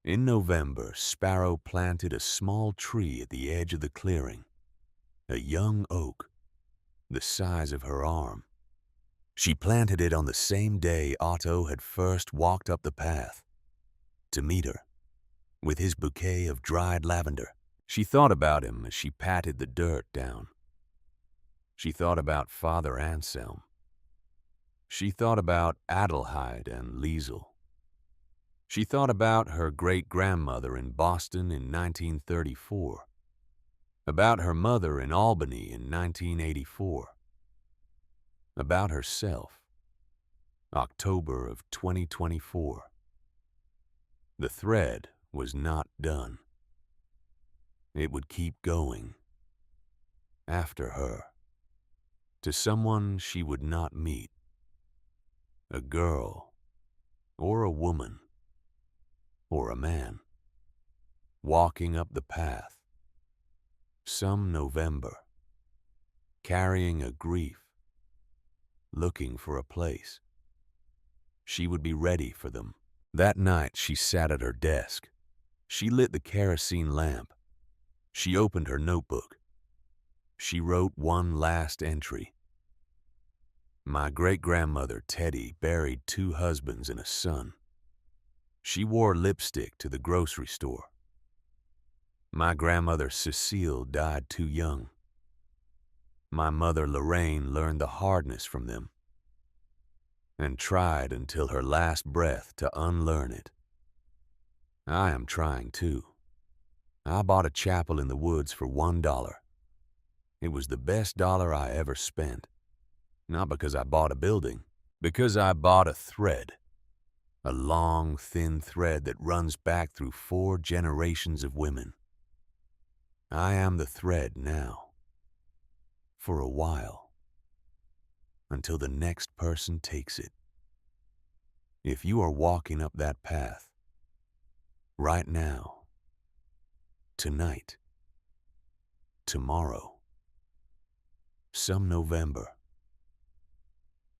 In November, Sparrow planted a small tree at the edge of the clearing, a young oak, the size of her arm. She planted it on the same day Otto had first walked up the path to meet her, with his bouquet of dried lavender. She thought about him as she patted the dirt down. She thought about Father Anselm. She thought about Adelheid and Liesel. She thought about her great-grandmother in Boston in 1934, about her mother in Albany in 1984, about herself, October of 2024. The thread was not done. It would keep going, after her, to someone she would not meet, a girl, or a woman, or a man, walking up the path, some November, carrying a grief, looking for a place. She would be ready for them. That night she sat at her desk. She lit the kerosene lamp. She opened her notebook. She wrote one last entry. My great-grandmother Teddy buried 2 husbands and a son. She wore lipstick to the grocery store. My grandmother Cecile died too young. My mother Lorraine learned the hardness from them and tried until her last breath to unlearn it. I am trying too. I bought a chapel in the woods for $1. It was the best dollar I ever spent. Not because I bought a building, because I bought a thread. A long, thin thread that runs back through 4 generations of women. I am the thread now. For a while. Until the next person takes it. If you are walking up that path, right now, tonight, tomorrow, some November,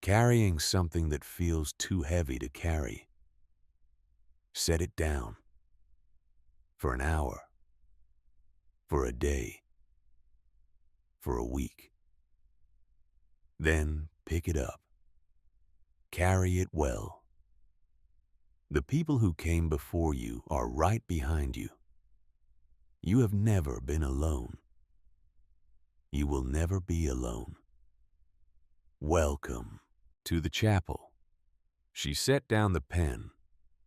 carrying something that feels too heavy to carry, set it down for an hour, for a day, for a week. Then pick it up. Carry it well. The people who came before you are right behind you. You have never been alone. You will never be alone. Welcome to the chapel. She set down the pen.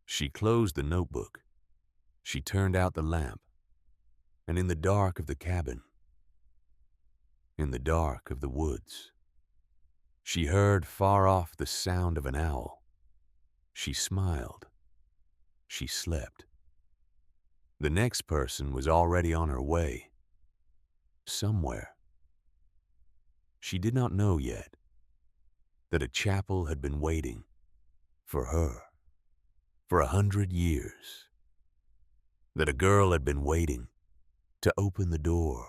She closed the notebook. She turned out the lamp. And in the dark of the cabin, in the dark of the woods, she heard far off the sound of an owl. She smiled. She slept. The next person was already on her way. Somewhere. She did not know yet that a chapel had been waiting for her for 100 years. That a girl had been waiting to open the door